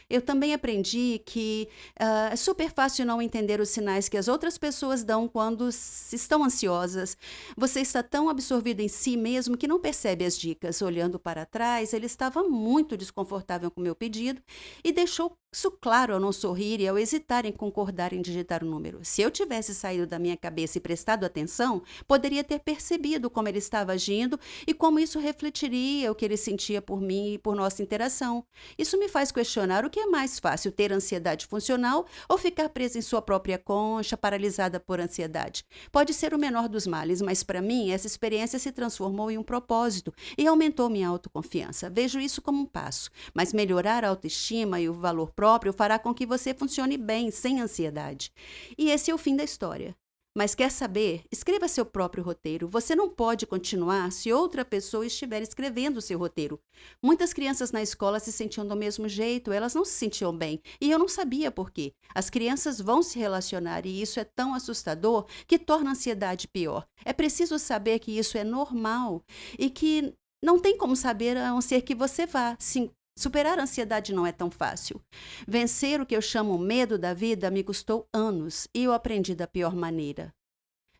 Eu também aprendi que é super fácil não entender os sinais que as outras pessoas dão quando estão ansiosas. Você está tão absorvido em si mesmo que não percebe as dicas. Olhando para trás, ele estava muito desconfortável com o meu pedido e deixou isso claro ao não sorrir e ao hesitar em concordar em digitar o número. Se eu tivesse saído da minha cabeça e prestado atenção, poderia ter percebido como ele estava agindo e como isso refletiria o que ele sentia por mim e por nossa interação. Isso me faz questionar o que é mais fácil, ter ansiedade funcional ou ficar presa em sua própria concha, paralisada por ansiedade. Pode ser o menor dos males, mas para mim essa experiência se transformou em um propósito e aumentou minha autoconfiança. Vejo isso como um passo, mas melhorar a autoestima e o valor próprio fará com que você funcione bem, sem ansiedade. E esse é o fim da história. Mas quer saber? Escreva seu próprio roteiro. Você não pode continuar se outra pessoa estiver escrevendo o seu roteiro. Muitas crianças na escola se sentiam do mesmo jeito, elas não se sentiam bem. E eu não sabia por quê. As crianças vão se relacionar e isso é tão assustador que torna a ansiedade pior. É preciso saber que isso é normal e que não tem como saber a não ser que você vá. Sim, superar a ansiedade não é tão fácil. Vencer o que eu chamo medo da vida me custou anos e eu aprendi da pior maneira.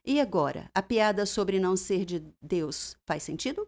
E agora, a piada sobre não ser de Deus faz sentido?